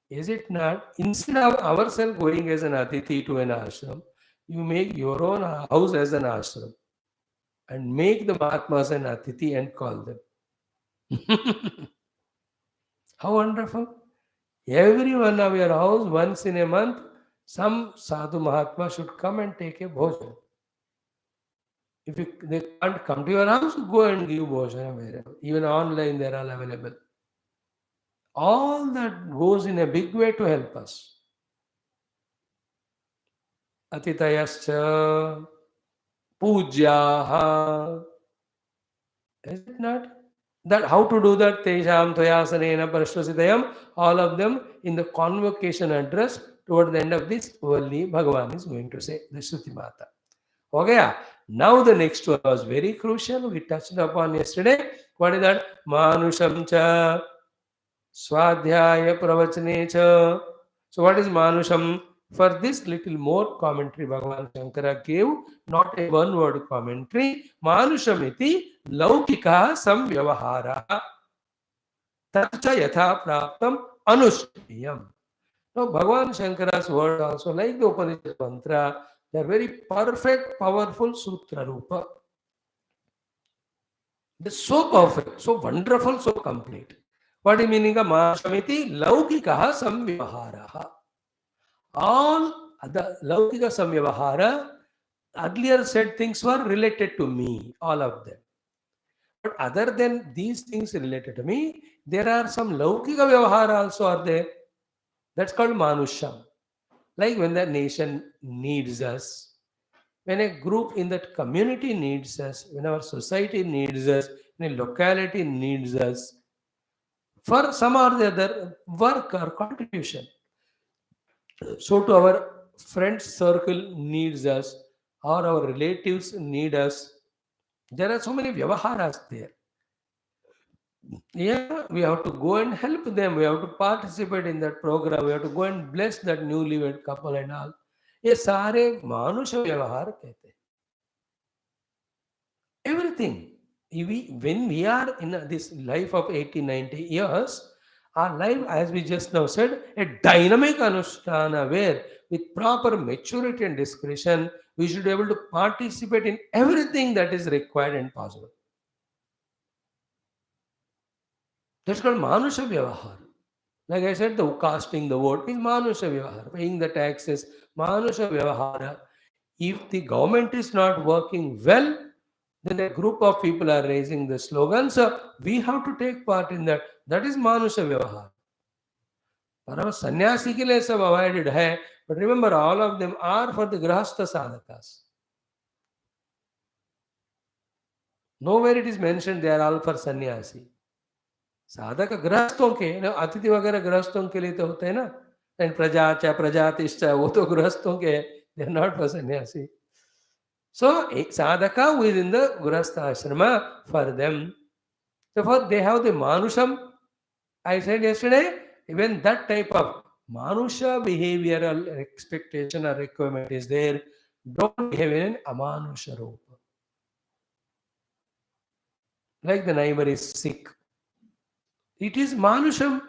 Is it not? Instead of ourselves going as an Atithi to an ashram, you make your own house as an ashram. and make the Mahatmas an Atiti and call them. How wonderful! Every one of your house, once in a month, some Sadhu Mahatma should come and take a bhojan. If they can't come to your house, go and give bhojan wherever. Even online, they are all available. All that goes in a big way to help us. Atitayascha pujyaha. Is it not? That how to do that? Tesham tvayasanena parashvasitayam. All of them in the convocation address toward the end of this Valli, Bhagavan is going to say, the Shruti Mata. Okay, now the next one was very crucial. We touched upon yesterday. What is that? Manusham cha SWADHYA pravachane cha. So what is Manusham? For this little more commentary Bhagavan Shankara gave, not a one word commentary. Manushamiti laukika samvyavahara tacha yatha praptam anushtiyam. Now Bhagavan Shankara's word also, like the Upanishad mantra, they are very perfect, powerful sutra rupa. They're so perfect, so wonderful, so complete. What is meaning of Manushamiti laukika samvyavahara? All the Laukika Samyavahara, earlier said things were related to me, all of them. But other than these things related to me, there are some Laukika Vyavahara also are there. That's called Manusham. Like when the nation needs us, when a group in that community needs us, when our society needs us, when a locality needs us, for some or the other work or contribution. So to our friends circle needs us or our relatives need us. There are so many vyavaharas there. Yeah, we have to go and help them. We have to participate in that program. We have to go and bless that newlywed couple and all. ये सारे मानुष व्यवहार कहते हैं. Everything. When we are in this life of 80, 90 years, our life, as we just now said, a dynamic anushtana where with proper maturity and discretion, we should be able to participate in everything that is required and possible. That's called Manusha Vyavahar. Like I said, the casting the vote is Manusha Vyavahar. Paying the taxes, Manusha Vyavahara. If the government is not working well, then a group of people are raising the slogan. So we have to take part in that. That is Manusha Vyavahar. Parama sannyasi ke liye sab avoided hai. But remember, all of them are for the grahastha sadhakas. Nowhere it is mentioned they are all for sannyasi. साधक गृहस्थों के ना, अतिथि वगैरह गृहस्थों के लिए तो होते हैं ना, एंड प्रजा प्रजातिश्च वो तो गृहस्थों के, दे आर नॉट फॉर सन्यासी. So एक sadhaka who is in the grihastha ashrama, for them, so for they have the manusham. I said yesterday, even that type of manusha behavioral expectation or requirement is there. Don't behave in an amanusha rupa. Like the neighbor is sick. It is manusham.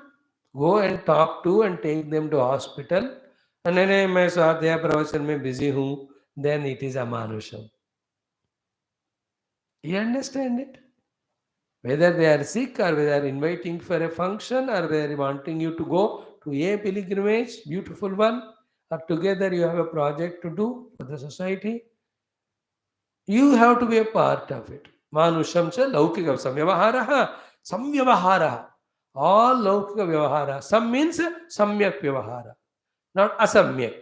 Go and talk to and take them to hospital. And then मैं स्वाध्याय प्रवचन में busy हूँ. Then it is amanusham. You understand it? Whether they are sick or whether inviting for a function or whether wanting you to go to a pilgrimage, beautiful one, or together you have a project to do for the society, you have to be a part of it. Manusham cha laukika samyavahara. Samyavahara. All laukika vyavahara. Sam means samyak vyavahara, not asamyak.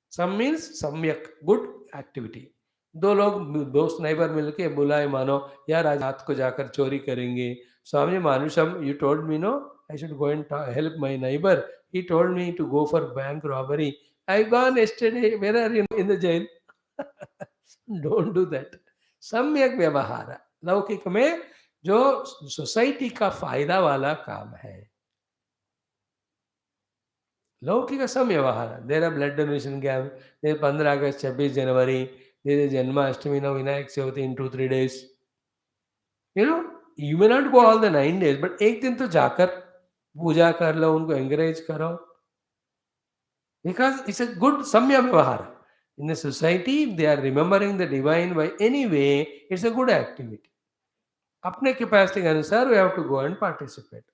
Sam means samyak, good activity. दो लोग दोस्त neighbour मिलके बुलाए, मानो यार आज रात को जाकर चोरी करेंगे. स्वामी मानुषम, you told me no, I should go and help my neighbor. He told me to go for bank robbery. I gone yesterday. Where are you? In the jail. Don't do that. सम्यक व्यवहार लौकिक में जो society का फायदा वाला काम है. लौकिक समव्यवहार. There are blood donation camp. There 15 August, 26 January. There is Janmashtami now, Vinayak Chavithi in 2-3 days. You know, you may not go all the 9 days, but एक दिन तो जाकर पूजा कर लो, उनको encourage करो. Because it's a good samya vyavahar. In the society, if they are remembering the divine by any way, it's a good activity. अपने capacity के अनुसार we have to go and participate.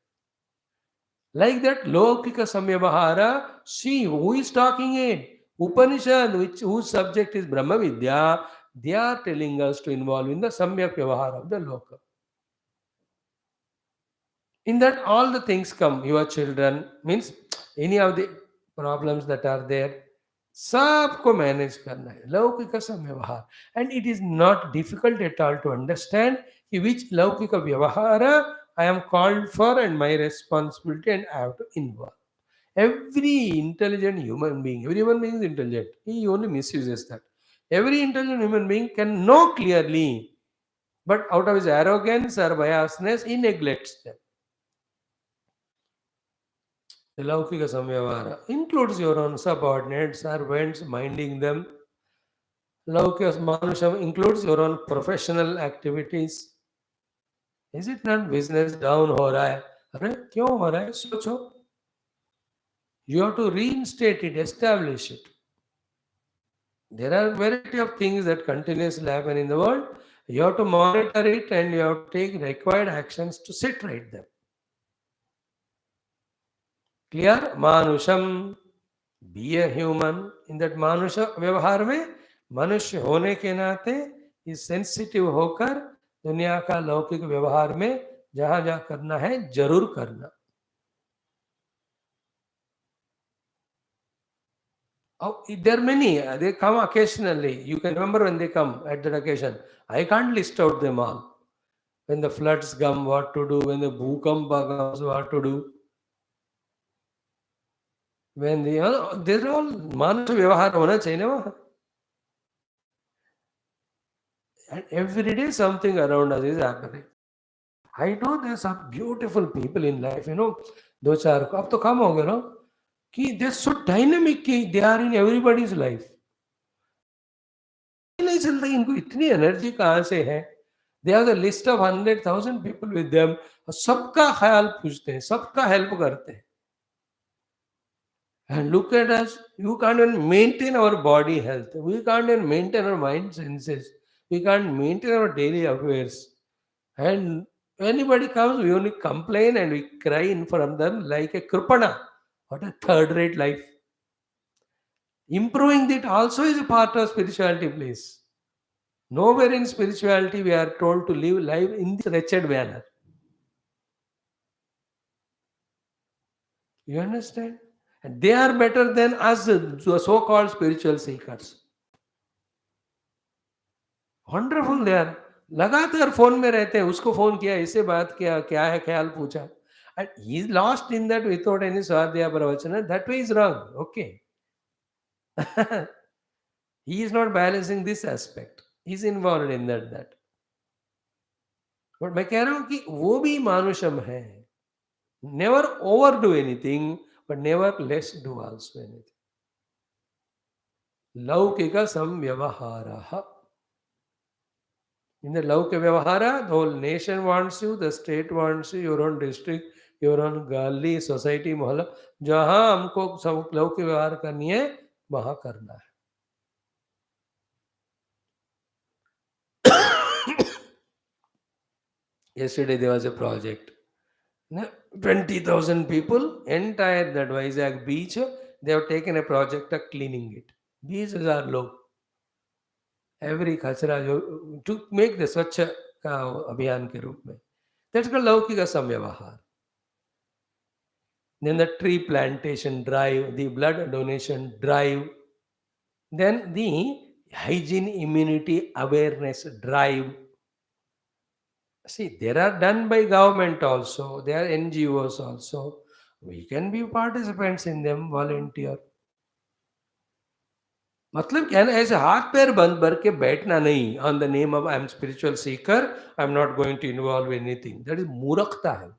Like that, Lokika Samyavahara, see who is talking it? Upanishad, whose subject is Brahma Vidya, they are telling us to involve in the Samyak Vyavahara of the Loka. In that, all the things come. Your children, means any of the problems that are there, सबको manage करना है लौकिक व्यवहार. And it is not difficult at all to understand which लौकिक व्यवहार I am called for and my responsibility and I have to involve. Every intelligent human being, every human being is intelligent. He only misuses that. Every intelligent human being can know clearly, but out of his arrogance or biasness, he neglects them. The Laukika Samyavara includes your own subordinates, servants, minding them. Laukika Manusham includes your own professional activities. Is it not business down हो रहा है? अरे क्यों हो रहा है? सोचो. You have to reinstate it, establish it. There are variety of things that continuously happen in the world. You have to monitor it and you have to take required actions to set right them. Clear? Manusham. Be a human. In that manusha व्यवहार में मनुष्य होने के नाते इस sensitive होकर दुनिया का लौकिक व्यवहार में जहां जहां करना है जरूर करना. Oh, there are many. They come occasionally. You can remember when they come at that occasion. I can't list out them all. When the floods come, what to do? When the bhukampa comes, what to do? When the they're all manusha vyavahar hona chahiye na wahan. And every day something around us is happening. I know there's some beautiful people in life, दो चार को अब तो कम हो गए ना कि they're so dynamic कि they are in everybody's life. नहीं चलता इनको इतनी एनर्जी कहाँ से है. They have the list of 100,000 people with them. सबका ख्याल पूछते हैं, सबका हेल्प करते हैं. And look at us, you can't even maintain our body health. We can't even maintain our mind senses. We can't maintain our daily affairs. And anybody comes, we only complain and we cry in front of them like a kripana. What a third rate life. Improving that also is a part of spirituality, please. Nowhere in spirituality we are told to live life in this wretched manner. You understand? And they are better than us, the so-called spiritual seekers. Wonderful they are. लगातार phone में रहते हैं. उसको phone किया, इससे बात किया, क्या है ख्याल पूछा. And he is lost in that without any swadhyaya pravachana. That way is wrong. Okay. He is not balancing this aspect. He is involved in that. But मैं कह रहा हूँ कि वो भी मानुषम है. Never overdo anything, but never less do also anything. Laukika samvyavaharaha. In the Laukika Vyavahara, the whole nation wants you, the state wants you, your own district, your own gully, society, मोहल्ला, जहाँ हमको सब लौकिक व्यवहार करनी है, वहाँ करना है. Yesterday there was a project. 20,000 people, entire that Vizag beach, they have taken a project of cleaning it. Beaches are low. Every kachra to make the Swachha का अभियान के रूप में. That's called लौकिक समव्यवहार. Then the tree plantation drive, the blood donation drive, then the hygiene immunity awareness drive. See, they are done by government also, they are NGOs also. We can be participants in them, volunteer. मतलब क्या है ना, ऐसे हाथ पैर बंद भर के बैठना नहीं. On the name of I am spiritual seeker, I am not going to involve anything. That is मूर्खता है.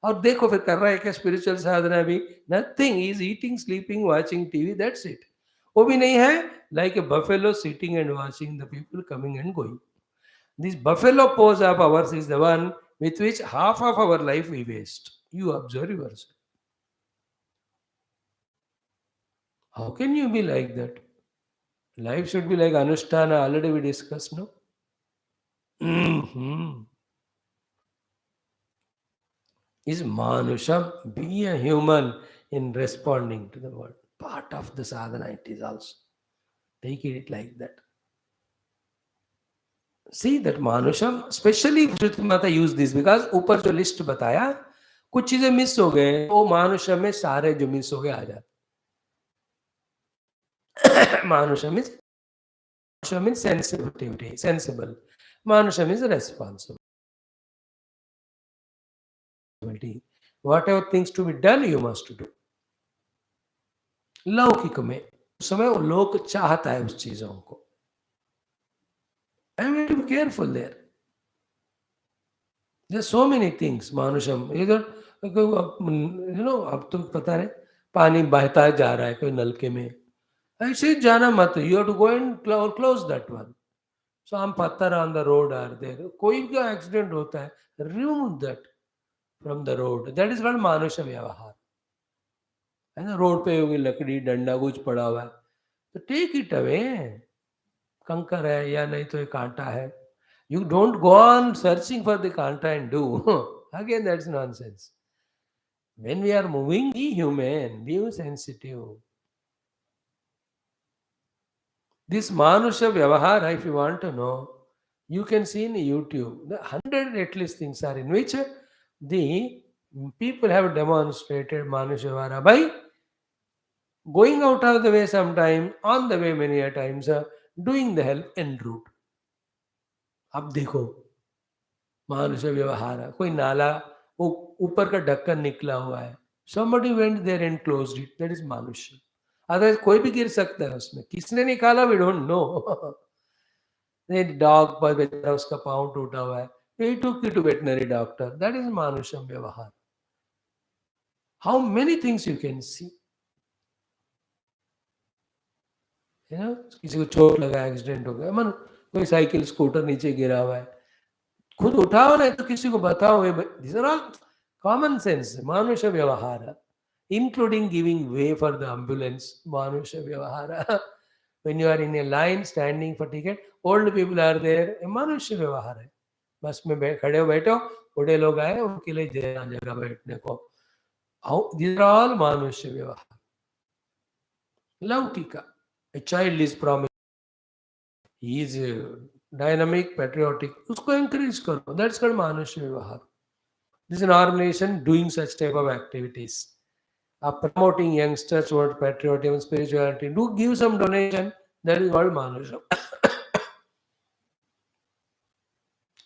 और देखो फिर कर रहा है क्या स्पिरिचुअल साधना भी? Nothing. Is eating, sleeping, watching TV, that's it. वो भी नहीं है. Like a buffalo sitting and watching the people coming and going. This buffalo pose of hours is the one with which half of our life we waste. You observe yourself. How can you be like that? Life should be like Anushtana, already we discussed, no? Mhm. Is Manusham, be a human in responding to the world. Part of the sadhana it is also. Take it like that. See that Manusham, especially Shruti Mata use this because ऊपर जो list बताया कुछ चीजें miss हो गए वो मानुषम में सारे जो मिस हो गए आ जाते मानुषम is sensitivity, sensible. Manusham is responsibility. Whatever things to be done, you must do. लौकिक में उस समय वो लोक चाहता है उस चीजों को. I have to be careful there. There's so many things. मानुषम इधर अब तो पता नहीं पानी बहता जा रहा है कोई नलके में ऐसे जाना मत. You have to go and close that one. Some पत्थर on the road are there. कोई भी एक्सीडेंट होता है, remove that from the road. That is called मानुष व्यवहार. है ना, रोड पे होगी लकड़ी डंडा कुछ पड़ा हुआ है तो टेक इट अवे. कंकर है या नहीं तो एक कांटा है. You don't go on searching for the kanta and do. Again, that's nonsense. When we are moving, be human, be sensitive. This Manusha Vyavahara, if you want to know, you can see in YouTube. The 100 at least things are in which the people have demonstrated Manusha Vyavahara by going out of the way sometime, on the way many a times, doing the help en route. अब देखो मानुष व्यवहार कोई नाला वो ऊपर का ढक्कन निकला हुआ है. somebody went there and closed it. That is मानुष्य. अदरवाइज कोई भी गिर सकता है उसमें. किसने निकाला we don't know. डॉग पर बेचारा उसका पाँव टूटा हुआ है. he took it to veterinary doctor. That is मानुषम व्यवहार. How many things you can see. किसी को चोट लगा एक्सीडेंट हो गया मन कोई साइकिल स्कूटर नीचे गिरा हुआ है खुद उठाओ नहीं तो किसी को बताओ. These are all common sense. मानुष व्यवहार including giving way for the ambulance. मानुष व्यवहार. When you are in a line standing for ticket, old people are there. मानुष व्यवहार है. बस में खड़े हो बैठो बूढ़े लोग आए उनके लिए देना जगह बैठने को. These are all मानुष व्यवहार. Loukika. A child is promised. He is dynamic, patriotic. उसको encourage करो. That's called मानुष व्यवहार. This is an organization doing such type of activities. Promoting youngsters toward patriotism, spirituality. Do give some donation. That is called Manusha.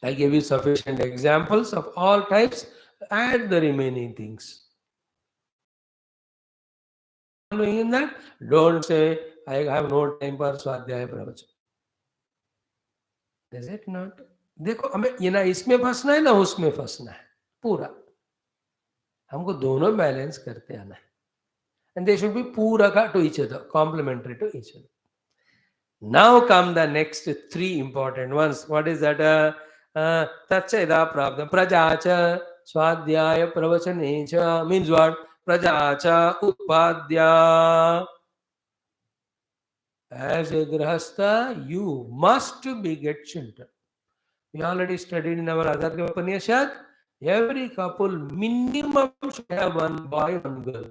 I gave you sufficient examples of all types. Add the remaining things. In that, don't say, I have no time for Swadhyaya Pravachanam. Is it not? देखो हमें ये ना इसमें फंसना है ना उसमें फंसना है पूरा. हमको दोनों बैलेंस करते आना है. And they should be puraka to each other, complementary to each other. Now come the next three important ones. What is that? Tatcheda prabdam prajacha swadhyaya pravachanencha means what? Prajacha upadya. As a grahastha, you must beget children. We already studied in our Adharya Upanishad. Every couple minimum should have one boy, one girl.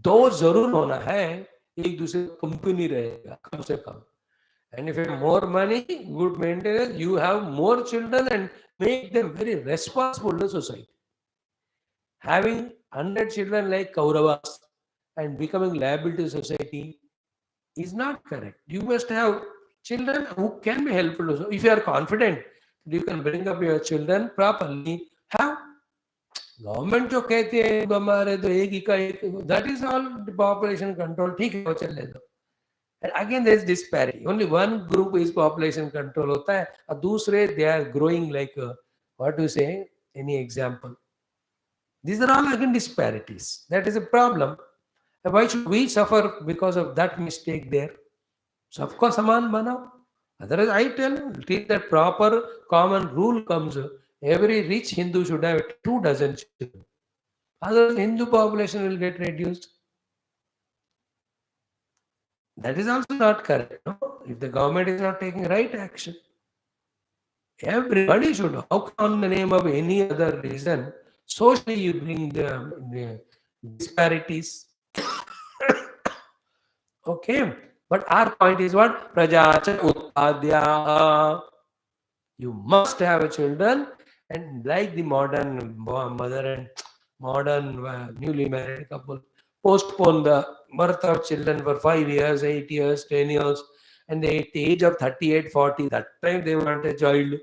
दो जरूर होना है. एक दूसरे company रहेगा कम से कम. And if you have more money, good maintenance, you have more children and make them very responsible to society. Having 100 children like Kauravas and becoming liable to society is not correct. You must have children who can be helpful. If you are confident you can bring up your children properly, have government जो कहते हैं हमारे तो एक ही का एक. That is all population control. ठीक है वो चलने दो. And again there is disparity. Only one group is population control होता है और दूसरे they are growing like what do you say? Any example? These are all again disparities. That is a problem. Why should we suffer because of that mistake there? सबको समान बनाओ. Otherwise, I tell till that proper common rule comes, every rich Hindu should have 2 dozen children. Otherwise, Hindu population will get reduced. That is also not correct. No? If the government is not taking right action, everybody should. How come on the name of any other reason, socially you bring the disparities? Okay. But our point is what? Prajacha Utpadya. You must have a children, and like the modern mother and modern newly married couple postpone the birth of children for 5 years, 8 years, 10 years, and they at the age of 38, 40, that time they want a child,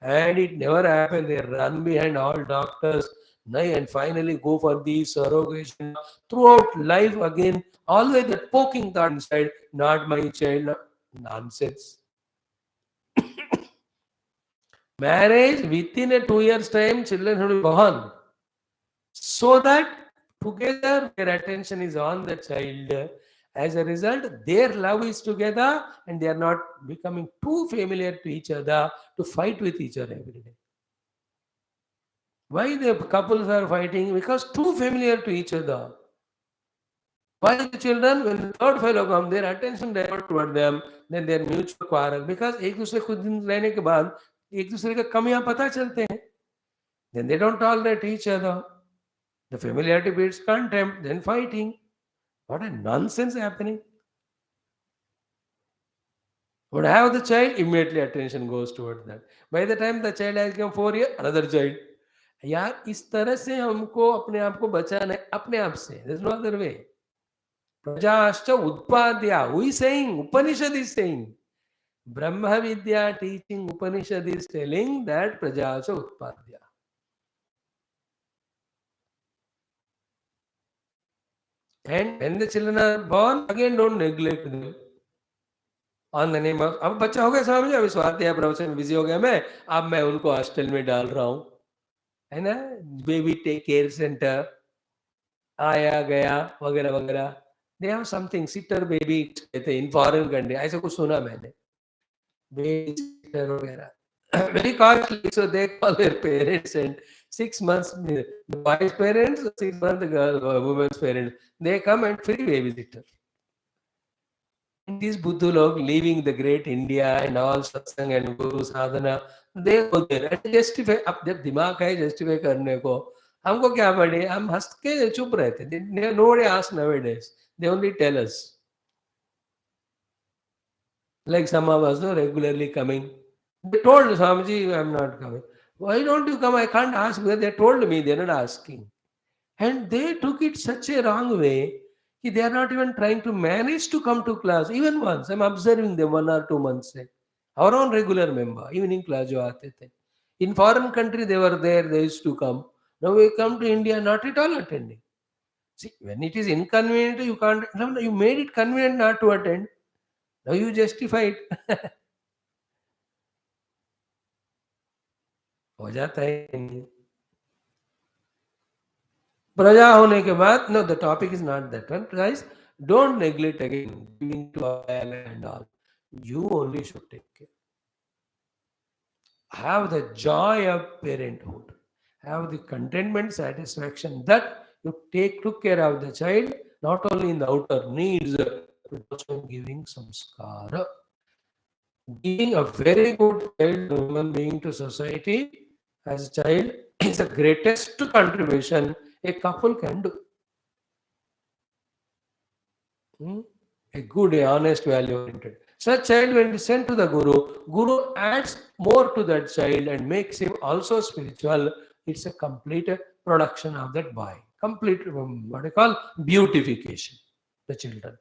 and it never happened. They run behind all doctors, and finally go for these surrogation throughout life again. Always that poking thought inside, not my child, nonsense. Marriage within a 2 years time, children will be born, so that together their attention is on the child. As a result, their love is together, and they are not becoming too familiar to each other to fight with each other every day. Why the couples are fighting? Because too familiar to each other. Why the children, when the third fellow comes, their attention divert toward them, then their mutual quarrel. Because एक दूसरे को दिन रहने के बाद एक दूसरे का कमियां पता चलते हैं. Then they don't tolerate each other. The familiarity breeds contempt, then fighting. What a nonsense happening. Would have the child, immediately attention goes towards that. By the time the child has become 4 years, another child. यार इस तरह से हमको अपने आप को बचाना है अपने आप से. There's no other way. Prajascha Utpadya. Who is saying? Upanishad is saying. Brahma Vidya teaching Upanishad is telling that Prajascha Utpadya. And when the children are born, again don't neglect them. On the name of अब बच्चा हो गया समझ अभी स्वाध्याय प्रवचन में busy हो गया मैं, अब मैं उनको हॉस्टल में डाल रहा हूँ, है ना, बेबी टेक केयर सेंटर आया गया वगैरह वगैरह. They have something sitter baby कहते हैं इन फॉरेन कंट्री, ऐसा कुछ सुना मैंने, बेबी सिटर वगैरह very costly. So they call their parents and 6 months the boy's parents, 6 months the girl woman's parents, they come and free baby sitter. These Buddha log leaving the great India and all satsang and guru sadhana, they go there and justify. अब जब दिमाग है justify करने को, हमको क्या पड़े, हम हंस के चुप रहते. Nobody asks nowadays. They only tell us. Like some of us are regularly coming. They told Swamiji, I'm not coming. Why don't you come? I can't ask. They told me, they're not asking. And they took it such a wrong way. They are not even trying to manage to come to class. Even once, I'm observing them 1 or 2 months. Our own regular member, evening class jo aate the. In foreign country, they were there, they used to come. Now we come to India, not at all attending. See, when it is inconvenient, you can't, no, you made it convenient not to attend. Now you justify it. हो जाता है. प्रजा होने के बाद, no, the topic is not that one. Guys, don't neglect again giving to and all. You only should take care. Have the joy of parenthood. Have the contentment, satisfaction that you took care of the child, not only in the outer needs, but also in giving samskara. Being a very good child, human being to society as a child is the greatest contribution a couple can do. A good, a honest, value-oriented. Such child, when sent to the Guru adds more to that child and makes him also spiritual. It's a complete production of that boy. Complete, what I call, beautification. The children.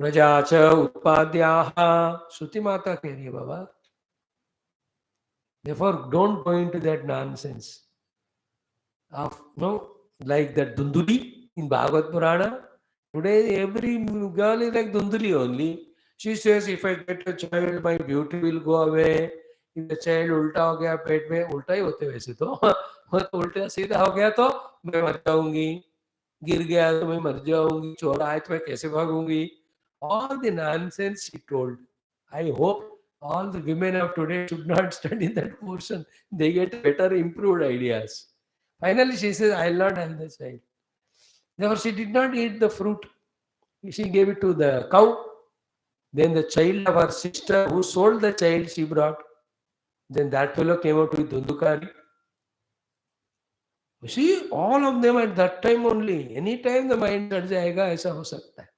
Prajacha Utpadyaha. Shruti Mata keh Baba. Therefore, don't go into that nonsense. Like that Dunduli in Bhagavad Purana. Today, every girl is like Dunduli only. She says, if I get a child, my beauty will go away. If the child उल्टा हो गया पेट में, उल्टा ही होते वैसे तो उल्टा सीधा हो गया तो मैं मर जाऊंगी, गिर गया तो मैं मर जाऊंगी, चोर आए तो मैं कैसे भागूंगी. All the nonsense she told. I hope all the women of today should not study that portion. They get better improved ideas. Finally, she says, I will not have the child. Therefore, she did not eat the fruit. She gave it to the cow. Then the child of her sister who sold the child she brought. Then that fellow came out with Dundukari. You see, all of them at that time only. Any time the mind चढ़ जाएगा ऐसा हो सकता है.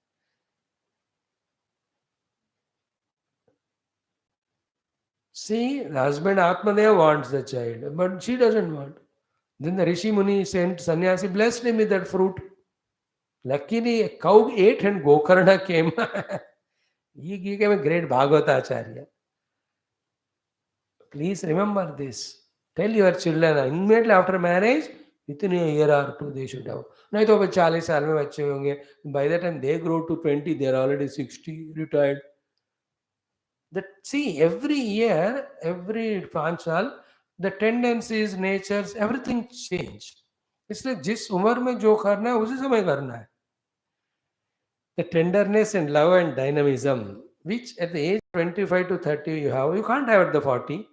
See, the husband Atmadeva wants the child, but she doesn't want. Then the Rishi Muni sent sannyasi, blessed him with that fruit. Luckily, a cow ate and Gokarna came. He became a great Bhagavata Acharya. Please remember this. Tell your children immediately after marriage, within a year or two they should have. नहीं तो 40 साल में बच्चे होंगे. By the time they grow to 20, they are already 60, retired. That see, every year, every 5 साल, the tendencies, natures, everything change. इसलिए जिस उम्र में जो करना है उसी समय करना है. The tenderness and love and dynamism, which at the age 25 to 30 you can't have at the 40.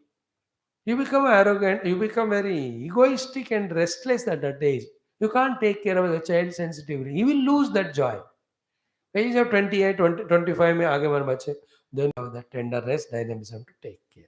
You become arrogant, you become very egoistic and restless at that age. You can't take care of the child sensitively. You will lose that joy. Age of 28, 20, 25 में आगे मन बच्चे, then you have that tenderness, dynamism to take care.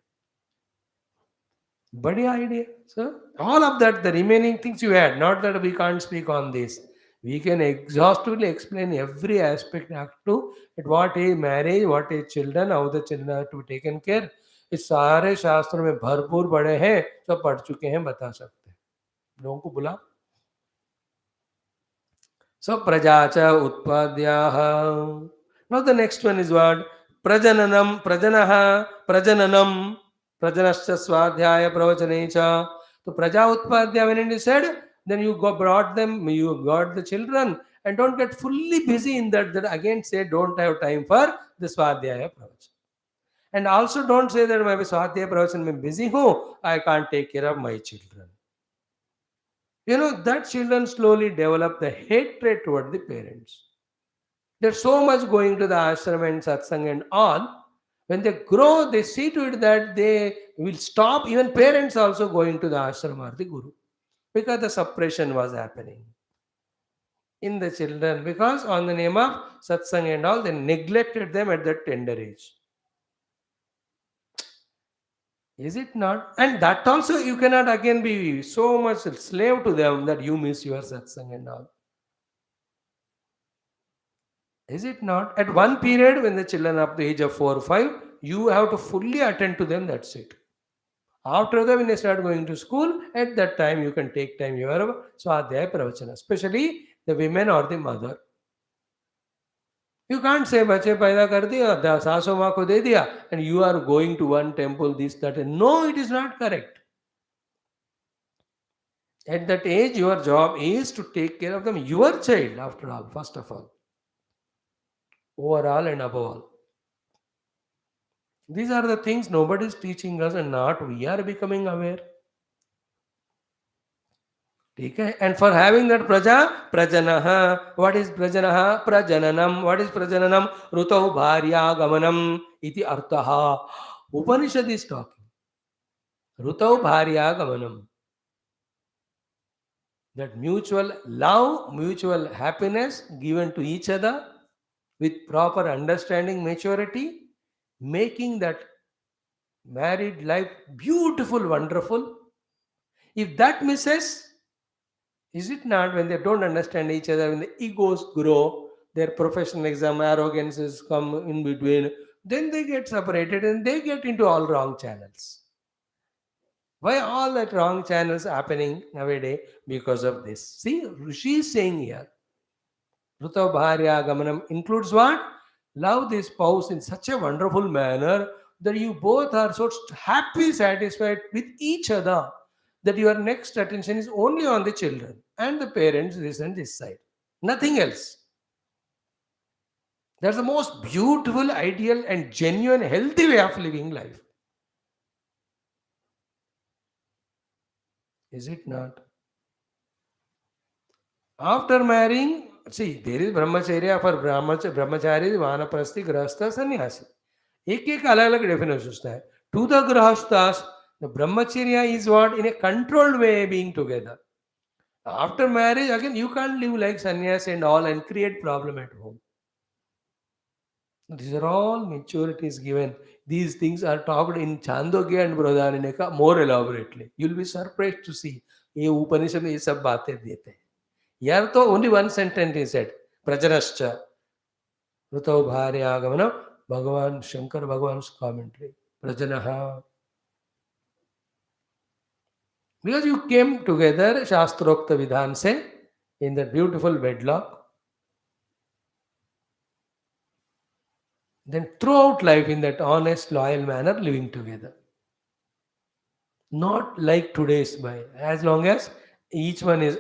Buddy idea. So all of that, the remaining things you add, not that we can't speak on this. We can exhaustively explain every aspect to at what age marriage, what age children, how the children are to be taken care. इस सारे शास्त्रों में भरपूर पढ़े हैं, सब पढ़ चुके हैं, बता सकते हैं. लोगों को बुला. So praja cha utpadyaha. Now the next one is what? Prajananam, prajanaha, prajananam, prajanascha swadhyaya pravachanam. So praja utpadya, when it is said, then you brought them, you got the children, and don't get fully busy in that. That again say don't have time for the swadhyaya pravachanam. And also don't say that मैं स्वाध्याय प्रवचन में busy हूँ, I can't take care of my children. You know, that children slowly develop the hatred toward the parents. There's so much going to the ashram and satsang and all. When they grow, they see to it that they will stop, even parents also going to the ashram or the guru. Because the suppression was happening in the children. Because on the name of satsang and all, they neglected them at that tender age. Is it not? And that also you cannot again be so much slave to them that you miss your satsang and all. Is it not? At one period when the children are up to the age of 4 or 5, you have to fully attend to them, that's it. After that, when they start going to school, at that time you can take time your Swadhyaya Pravachana, especially the women or the mother. You can't say बच्चे पैदा कर दिया, सासू माँ को दे दिया, and you are going to one temple, this, that. No, it is not correct. At that age, your job is to take care of them, your child, after all, first of all. Overall and above all. These are the things nobody is teaching us, and not we are becoming aware. Okay? And for having that praja, prajanaha. What is prajanaha? Prajananam. What is prajananam? Rutau bharya gamanam iti artaha. Upanishad is talking. Rutau bharya gamanam. That mutual love, mutual happiness given to each other with proper understanding, maturity, making that married life beautiful, wonderful. If that misses, is it not, when they don't understand each other, when the egos grow, their professional exam, arrogances come in between, then they get separated and they get into all wrong channels. Why all that wrong channels happening nowadays? Because of this. See, Rishi is saying here, Ruta Bharya Gamanam includes what? Love this spouse in such a wonderful manner that you both are so happy, satisfied with each other, that your next attention is only on the children and the parents, this and this side. Nothing else. That's the most beautiful, ideal, and genuine, healthy way of living life. Is it not? After marrying, see, there is brahmacharya for brahmachari, vanaprasthi, grahastha, sannyasi. एक अलग अलग definition होता है. To the grahasthas, the brahmacharya is what? In a controlled way being together. After marriage, again, you can't live like sannyas and all and create problem at home. These are all maturities given. These things are talked in Chandogya and Brodharaneka more elaborately. You'll be surprised to see. ये उपनिषद में ये सब बातें देते हैं. यार तो only one sentence he said. प्रजनश्च ऋतौ भार्यागमनम भगवान Shankar भगवान's commentary. प्रजनः. Because you came together शास्त्रोक्त विधान से in that beautiful wedlock, then throughout life in that honest, loyal manner, living together. Not like today's by. As long as each one is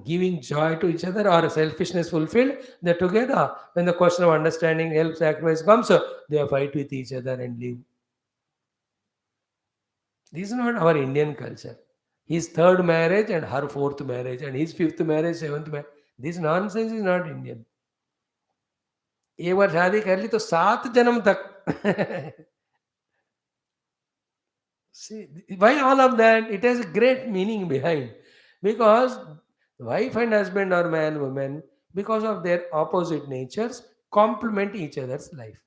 giving joy to each other or selfishness fulfilled, they're together. When the question of understanding, help, sacrifice comes, they fight with each other and live. This is not our Indian culture. His third marriage and her fourth marriage, and his fifth marriage, seventh marriage. This nonsense is not Indian. एक बार शादी कर ली तो 7 जन्म तक. See, why all of that? It has a great meaning behind. Because wife and husband or man, woman, because of their opposite natures, complement each other's life.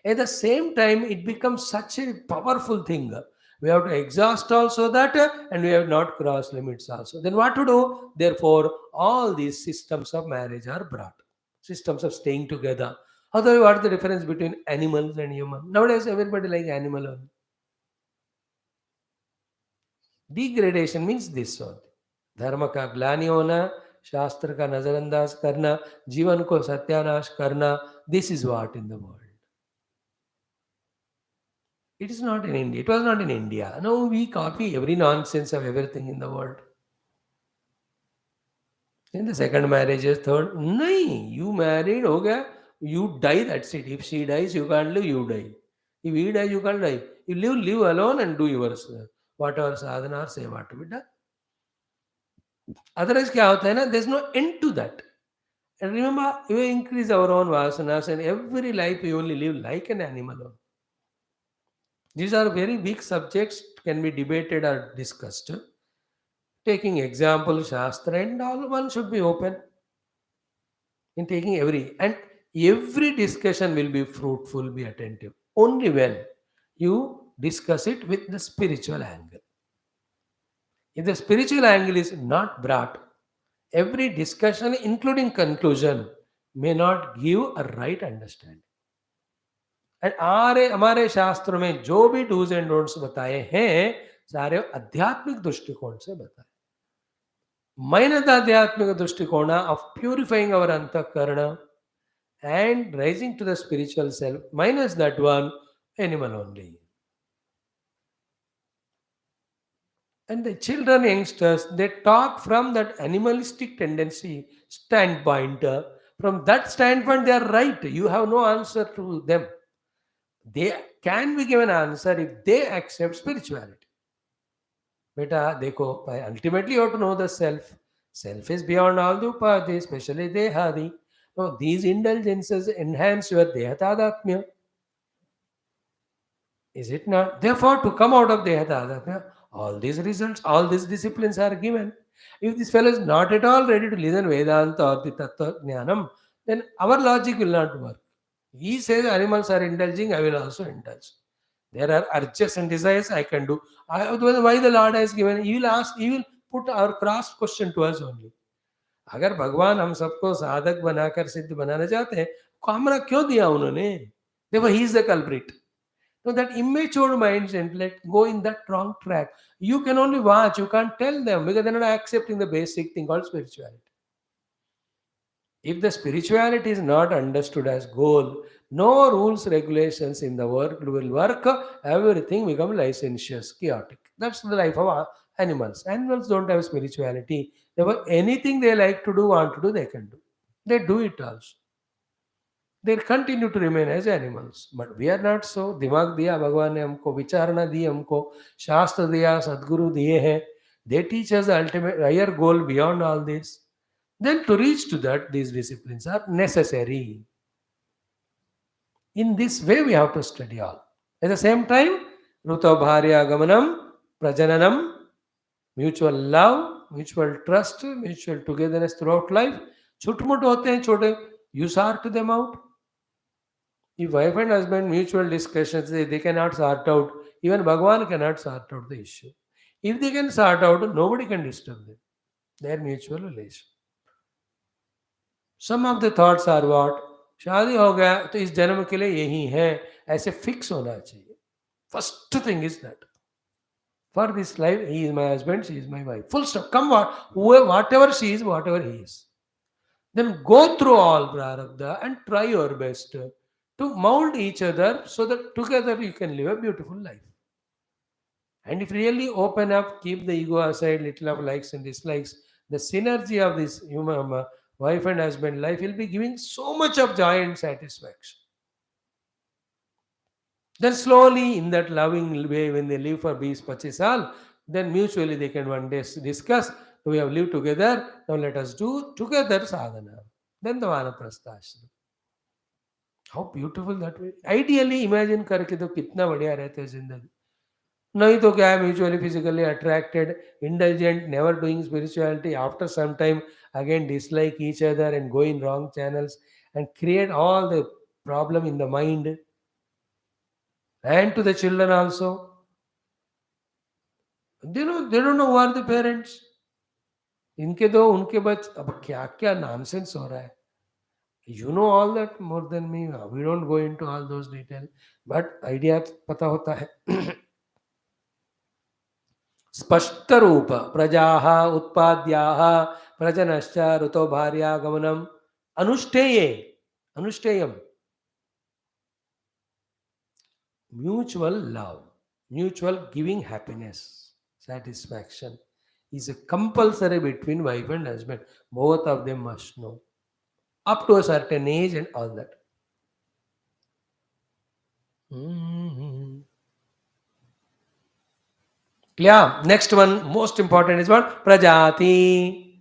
At the same time, it becomes such a powerful thing. We have to exhaust also that, and we have not crossed limits also. Then what to do? Therefore, all these systems of marriage are brought. Systems of staying together. Otherwise, what is the difference between animals and human? Nowadays, everybody like animal only. Degradation means this one. धर्म का ग्लानि होना, शास्त्र का नजरअंदाज करना, जीवन को सत्यानाश करना. This is what in the world. It is not in India. It was not in India. No, we copy every nonsense of everything in the world. In the second marriage is third. No, you married, ho gaya. You die, that's it. If she dies, you can't live, you die. If he dies, you can't die. You live alone and do yours. Whatever sadhana or seva to be done. Otherwise, क्या होता है ना, there's no end to that. And remember, we increase our own vasanas, and every life we only live like an animal. These are very big subjects, can be debated or discussed. Taking example, Shastra, and all, one should be open in taking every discussion will be fruitful, be attentive. Only when you discuss it with the spiritual angle. If the spiritual angle is not brought, every discussion, including conclusion, may not give a right understanding. And हमारे शास्त्रों में जो भी dos and don'ts बताए हैं, सारे आध्यात्मिक दृष्टिकोण से बताए. minus the adhyatmika dristikona of purifying our antakaranam and rising to the spiritual self, minus that one, animal only. And the children, youngsters, they talk from that animalistic tendency standpoint. From that standpoint, they are right. You have no answer to them. They can be given answer if they accept spirituality. Beta, dekho, ultimately you have to know the self. Self is beyond all the upadhi, especially dehadi. No, these indulgences enhance your dehatadhatmya. Is it not? Therefore, to come out of dehatadhatmya, all these results, all these disciplines are given. If this fellow is not at all ready to listen Vedanta or the Tattva Jnanam, then our logic will not work. He says animals are indulging, I will also indulge. There are urges and desires I can do. Why the Lord has given? He will ask, He will put our cross question to us only. अगर भगवान हम सबको साधक बनाकर सिद्ध बनाना चाहते हैं, कामना क्यों दिया उन्होंने? देखो, he is the culprit. So that immature minds intellect go in that wrong track. You can only watch, you can't tell them because they're not accepting the basic thing called spirituality. If the spirituality is not understood as goal, no rules, regulations in the world will work. Everything becomes licentious, chaotic. That's the life of animals. Animals don't have spirituality. Therefore, anything they like to do, want to do, they can do. They do it also. They continue to remain as animals. But we are not so. दिमाग दिया भगवान ने हमको, विचारणा दी हमको, शास्त्र दिया, सदगुरु दिए हैं. They teach us the ultimate higher goal beyond all this. Then to reach to that, these disciplines are necessary. In this way, we have to study all. At the same time, Ruta Bharya Gamanam, Prajananam, mutual love, mutual trust, mutual togetherness throughout life. छोटे मोटे होते हैं छोटे, you sort them out. If wife and husband mutual discussions, they cannot sort out, even Bhagwan cannot sort out the issue. If they can sort out, nobody can disturb them. Their mutual relation. Some of the thoughts are what? शादी हो गया तो इस जन्म के लिए यही है, ऐसे फिक्स होना चाहिए. First thing is that for this life, he is my husband, she is my wife. Full stop. Come what, whatever she is, whatever he is. Then go through all prarabdha and try your best to mold each other so that together you can live a beautiful life. And if really open up, keep the ego aside, little of likes and dislikes, the synergy of this human wife and husband life will be giving so much of joy and satisfaction. Then slowly, in that loving way, when they live for 20-25 then mutually they can one day discuss, we have lived together, now let us do together sadhana. Then the vanaprastha ashram. How beautiful that way. Ideally, imagine करके तो कितना बढ़िया रहते हैं जिंदगी. नहीं तो क्या है, mutually physically attracted, indulgent, never doing spirituality, after some time again dislike each other and go in wrong channels and create all the problem in the mind and to the children also. They don't know who are the parents. इनके दो उनके बच, अब क्या क्या nonsense हो रहा है. You know all that more than me. We don't go into all those details, but idea पता होता है. स्पष्ट रूप प्रजाः उत्पाद्याः प्रजनश्च ऋतो भार्यागमनम् अनुष्ठेये. अनुष्ठेयम. Mutual love, mutual giving happiness, satisfaction is a compulsory between wife and husband. Both of them must know up to a certain age and all that. Mhm. Yeah, next one, most important is what? Prajati.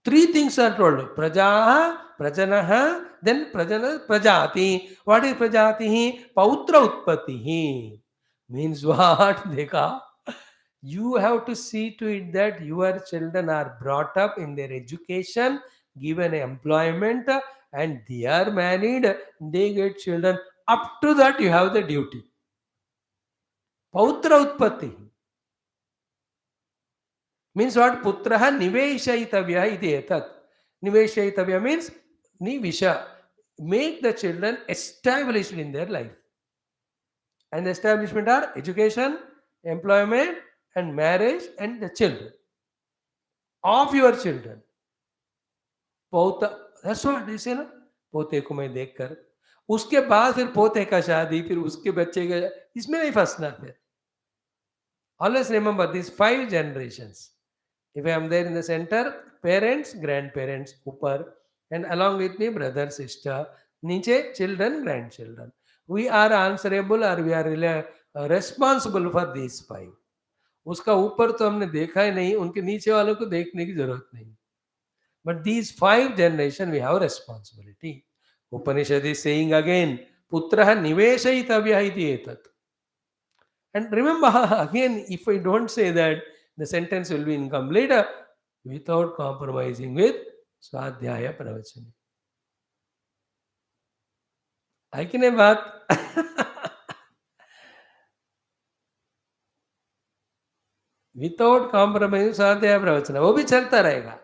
Three things are told. Prajaha, Prajanaha, then Prajana, Prajati. What is Prajati? Pautra Utpatihi. Means what? Dekha. You have to see to it that your children are brought up in their education, given employment, and they are married, they get children. Up to that, you have the duty. Pautra Utpatihi. Means what? Putraha niveshayitavya iti etat. Niveshayitavya means nivisha. Make the children established in their life. And the establishment are education, employment, and marriage, and the children. Of your children. पोता, that's what they say ना, पोते को मैं देखकर, उसके बाद फिर पोते का शादी, फिर उसके बच्चे का, इसमें नहीं फंसना फिर. Always remember these 5 generations. If I am there in the center, parents, grandparents, upper, and along with me, brother, sister, niche, children, grandchildren. We are answerable or we are responsible for these 5. उसका ऊपर तो हमने देखा ही नहीं, उनके नीचे वालों को देखने की जरूरत नहीं. But these 5 generations we have responsibility. Upanishad is saying again, Putraha niveshayitavya iti etat. And remember again, if I don't say that, the sentence will be incomplete without compromising with Swadhyaya Pravachanam. है कि नहीं बात? Without compromise स्वाध्याय प्रवचन वो भी चलता रहेगा.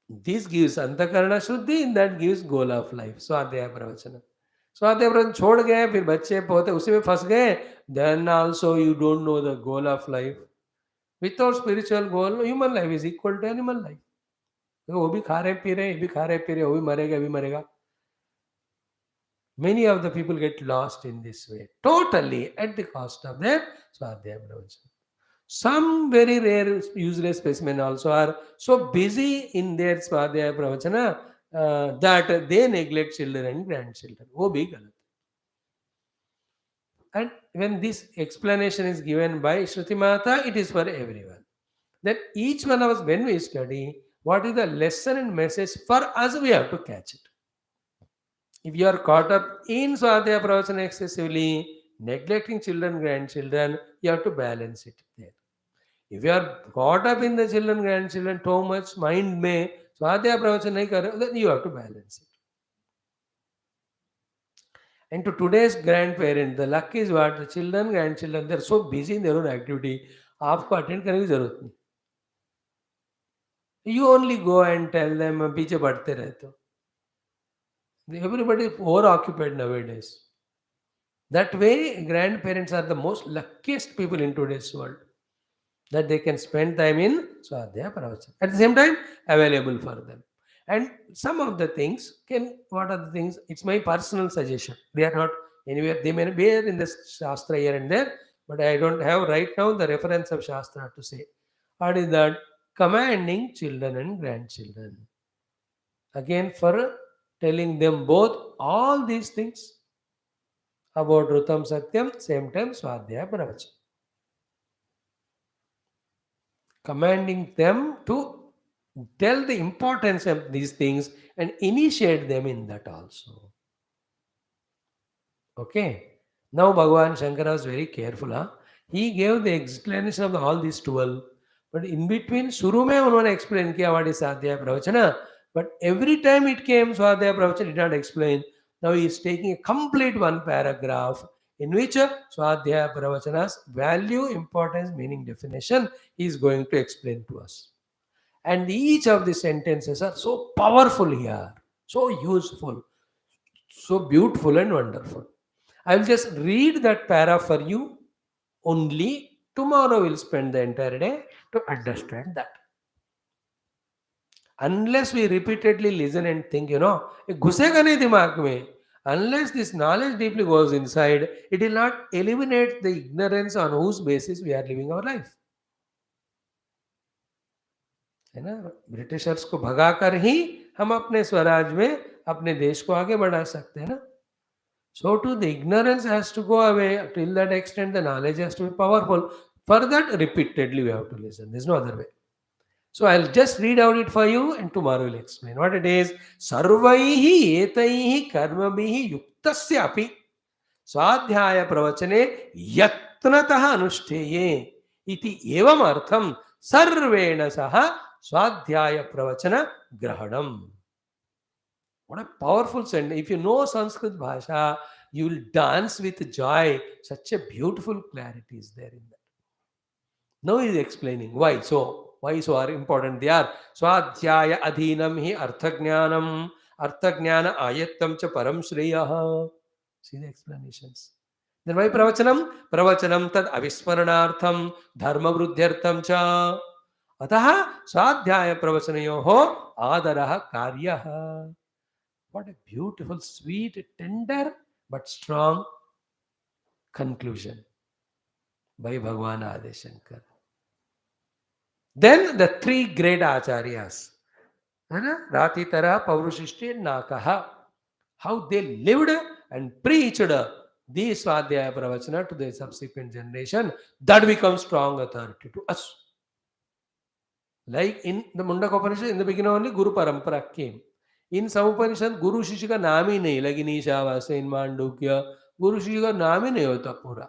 This gives अंतःकरण शुद्धि, that gives goal of life. स्वाध्याय प्रवचन. स्वाध्याय प्रवचन छोड़ गए, फिर बच्चे पोते उसी में फंस गए, then also you don't know the goal of life. Without spiritual goal, human life is equal to animal life. तो वो भी खा रहे पी रहे, ये भी खा रहे पी रहे, वो भी मरेगा, ये भी मरेगा. Many of the people get lost in this way, totally at the cost of their स्वाध्याय प्रवचन. Some very rare useless specimen also are so busy in their Swadhyaya Pravachana that they neglect children and grandchildren. वो भी गलत. And when this explanation is given by Shruti Mata, it is for everyone. That each one of us, when we study, what is the lesson and message for us, we have to catch it. If you are caught up in Swadhyaya Pravachana excessively, neglecting children, grandchildren, you have to balance it there. If you are caught up in the children, grandchildren too much, mind में स्वाध्याय प्रवचन नहीं कर रहे, then you have to balance it. And to today's grandparent, the luck is what? The children, grandchildren, they're so busy in their own activity. आपको attend करने की जरूरत नहीं. You only go and tell them पीछे पढ़ते रहते हो. Everybody is over occupied nowadays. That way, grandparents are the most luckiest people in today's world, that they can spend time in Swadhyaya Pravachan. At the same time, available for them. And some of the things what are the things? It's my personal suggestion. They are not anywhere, they may be in the Shastra here and there, but I don't have right now the reference of Shastra to say. What is that? Commanding children and grandchildren. Again, for telling them both all these things about Rutam Satyam, same time Swadhyaya Pravachan. Commanding them to tell the importance of these things and initiate them in that also. Okay. Now Bhagavan Shankara was very careful. He gave the explanation of all these 12. But in between, शुरू में उन्होंने explain किया what is Swadhyaya Pravachana. But every time it came Swadhyaya Pravachana, he did not explain. Now he is taking a complete one paragraph in which Swadhyaya Pravachana's value, importance, meaning, definition he is going to explain to us. And each of the sentences are so powerful here, so useful, so beautiful and wonderful. I will just read that para for you only. Tomorrow we'll spend the entire day to understand that. Unless we repeatedly listen and think, ये घुसेगा नहीं दिमाग में. Unless this knowledge deeply goes inside, it will not eliminate the ignorance on whose basis we are living our life. है ना, Britishers को भगाकर ही हम अपने स्वराज में अपने देश को आगे बढ़ा सकते हैं ना. So too the ignorance has to go away. Till that extent the knowledge has to be powerful. For that repeatedly we have to listen. There's no other way. So I'll just read out it for you and tomorrow we'll explain what it is. Sarvaihi etaihi karmabhihi yuktasya api swadhyaya pravachane yatnatah anushtheye iti evam artham sarvena saha swadhyaya pravachana grahanam. What a powerful sentence. If you know Sanskrit Bhasha, you will dance with joy. Such a beautiful clarity is there in that. Now he is explaining why so are important they are. Swadhyaya adhinam hi arthajnanam arthajnana ayattam cha param shreyah. See the explanations. Then why pravachanam? Pravachanam tad avismaranartham dharma vruddhyartham cha. Ataha swadhyaya pravachanayoho adaraha karyah. What a beautiful, sweet, tender, but strong conclusion by Bhagavan Adi Shankara. Then the three great acharyas, Ratitara, Paurushishti, and Nakaha, how they lived and preached the Swadhyaya Pravachana to the subsequent generation, that becomes strong authority to us. Like in the Mundaka Upanishad, in the beginning only Guru Parampara came. In some Upanishad, Guru Shishya का नाम ही नहीं, like in Ishavasya, in Mandukya, Guru Shishya का नाम ही नहीं होता पूरा.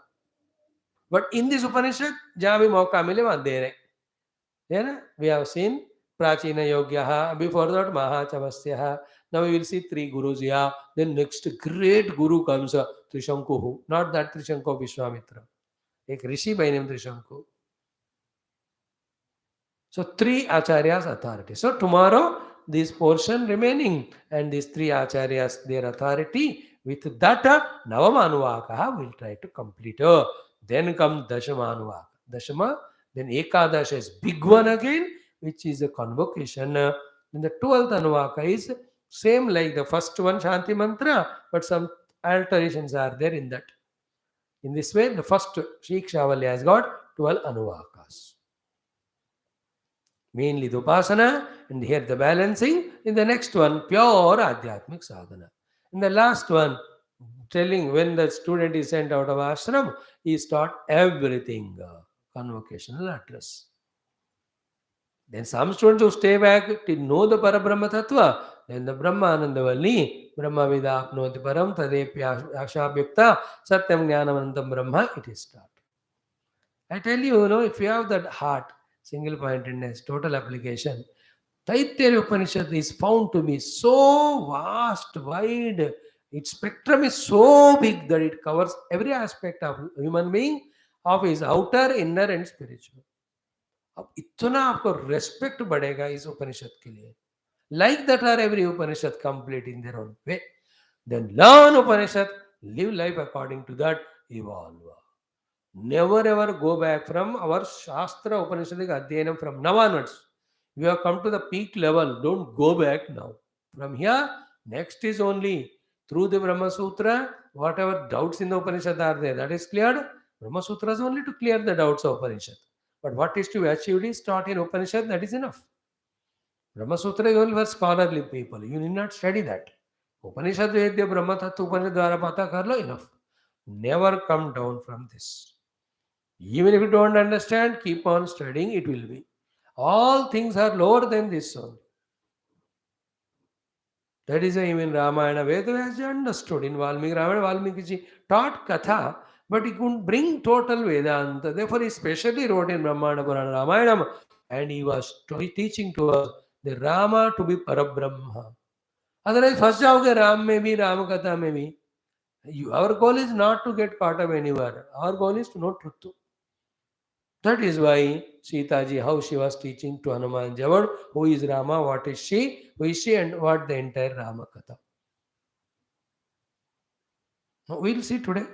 But in this Upanishad, जहाँ भी मौका मिले वहाँ दे रहे हैं ना. We have seen Prachina Yogyaha, before that Mahachavasyaha. Now we will see three Gurus here. Then next great Guru comes Trishanku, not that Trishanku Vishwamitra, एक ऋषि by name Trishanku. So three acharyas authority. So tomorrow this portion remaining and these three acharyas their authority, with that Navamanuvaka will try to complete. Then come Dashamanuva. Dashama, then Ekadasha is big one again, which is a convocation. Then the 12th Anuvaka is same like the first one, Shanti Mantra, but some alterations are there in that. In this way, the first Siksha Valli has got 12 Anuvakas. Mainly the Upasana, and here the balancing. In the next one, pure Adhyatmic Sadhana. In the last one, telling when the student is sent out of ashram, he is taught everything, convocational address. Then some students who stay back to know the Parabrahma Tattva, then the Brahmananda Valli, Brahma Vida Apnoti Param, Tadepya Ashabhyukta, Satyam Jnanamanantam Brahma, it is taught. I tell you, if you have that heart, single pointedness, total application, Taittiriya Upanishad is found to be so vast, wide, Its spectrum is so big that it covers every aspect of human being, of his outer, inner and spiritual. अब इतना आपको respect बढ़ेगा इस उपनिषद के लिए. Like that are every Upanishad complete in their own way. Then learn Upanishad, live life according to that, evolve. Never ever go back from our Shastra Upanishadic Adhyanam from now onwards. You have come to the peak level, don't go back now. From here, next is only through the Brahma Sutra, whatever doubts in the Upanishad are there, that is cleared. Brahma Sutra is only to clear the doubts of Upanishad. But what is to be achieved is taught in Upanishad, that is enough. Brahma Sutra is only for scholarly people. You need not study that. Upanishad Vedya Brahma Tattva Upanishad Dwara Pata Karlo, enough. Never come down from this. Even if you don't understand, keep on studying, it will be. All things are lower than this only. That is why even Ramayana Vedavyasa understood. In Valmiki Ramayana, Valmiki ji taught Katha, but he couldn't bring total Vedanta. Therefore, he specially wrote in Brahmana Purana Ramayana, and he was teaching to us the Rama to be Parabrahma. Otherwise, फंस जाओगे राम में भी, राम कथा में भी. Our goal is not to get caught up anywhere. Our goal is to know truth. That is why Sita ji, how she was teaching to Hanuman Javad, who is Rama, what is she, who is she, and what the entire Rama Katha. Now we will see today.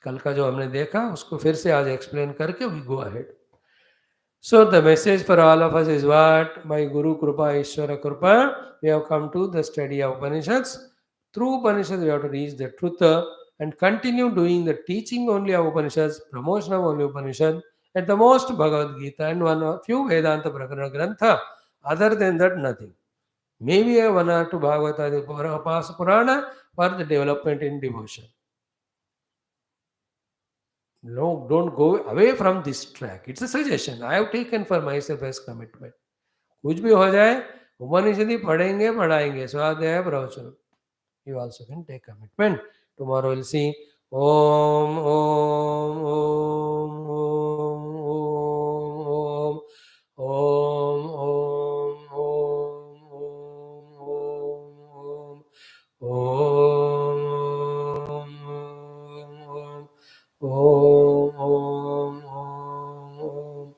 कल का जो हमने देखा उसको फिर से आज explain करके we go ahead. So the message for all of us is what? By Guru Krupa, Ishvara Krupa, we have come to the study of Upanishads. Through Upanishads, we have to reach the truth and continue doing the teaching only of Upanishads, promotion of only Upanishad, at the most Bhagavad Gita and one few Vedanta Prakarana Grantha. Other than that, nothing. Maybe a one or two Bhagavata Upasa Purana for the development in devotion. No, don't go away from this track. It's a suggestion. I have taken for myself as commitment. कुछ भी हो जाए, उपनिषद पढ़ेंगे, पढ़ाएंगे. स्वाध्याय प्रवचन. You also can take commitment. Tomorrow we'll see. Om, Om, Om, Om, Om, Om, Om, Om, Om, Om, Om, Om, Om,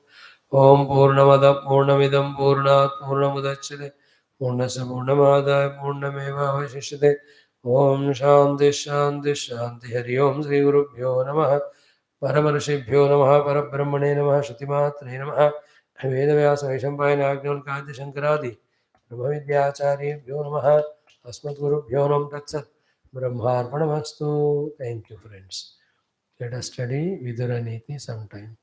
Om Purnamada Purnamidam Purnat Purnamudachyate Purnasya Purnamadaya Purnameva Avashishyate. Om Shanti Shanti Shanti Hari Om Sri Gurubhyo Namaha Paramarshibhyo Namaha Parabrahmane Namaha Shrutimatre Namaha Vedavyasa Vaishampayana Agnyolkadya Shankaradi Brahmavidyacharya Namaha Asmat Gurubhyo Nam Tatsat Brahmarpanamastu. Thank you, friends. Let us study Vidura Niti sometime.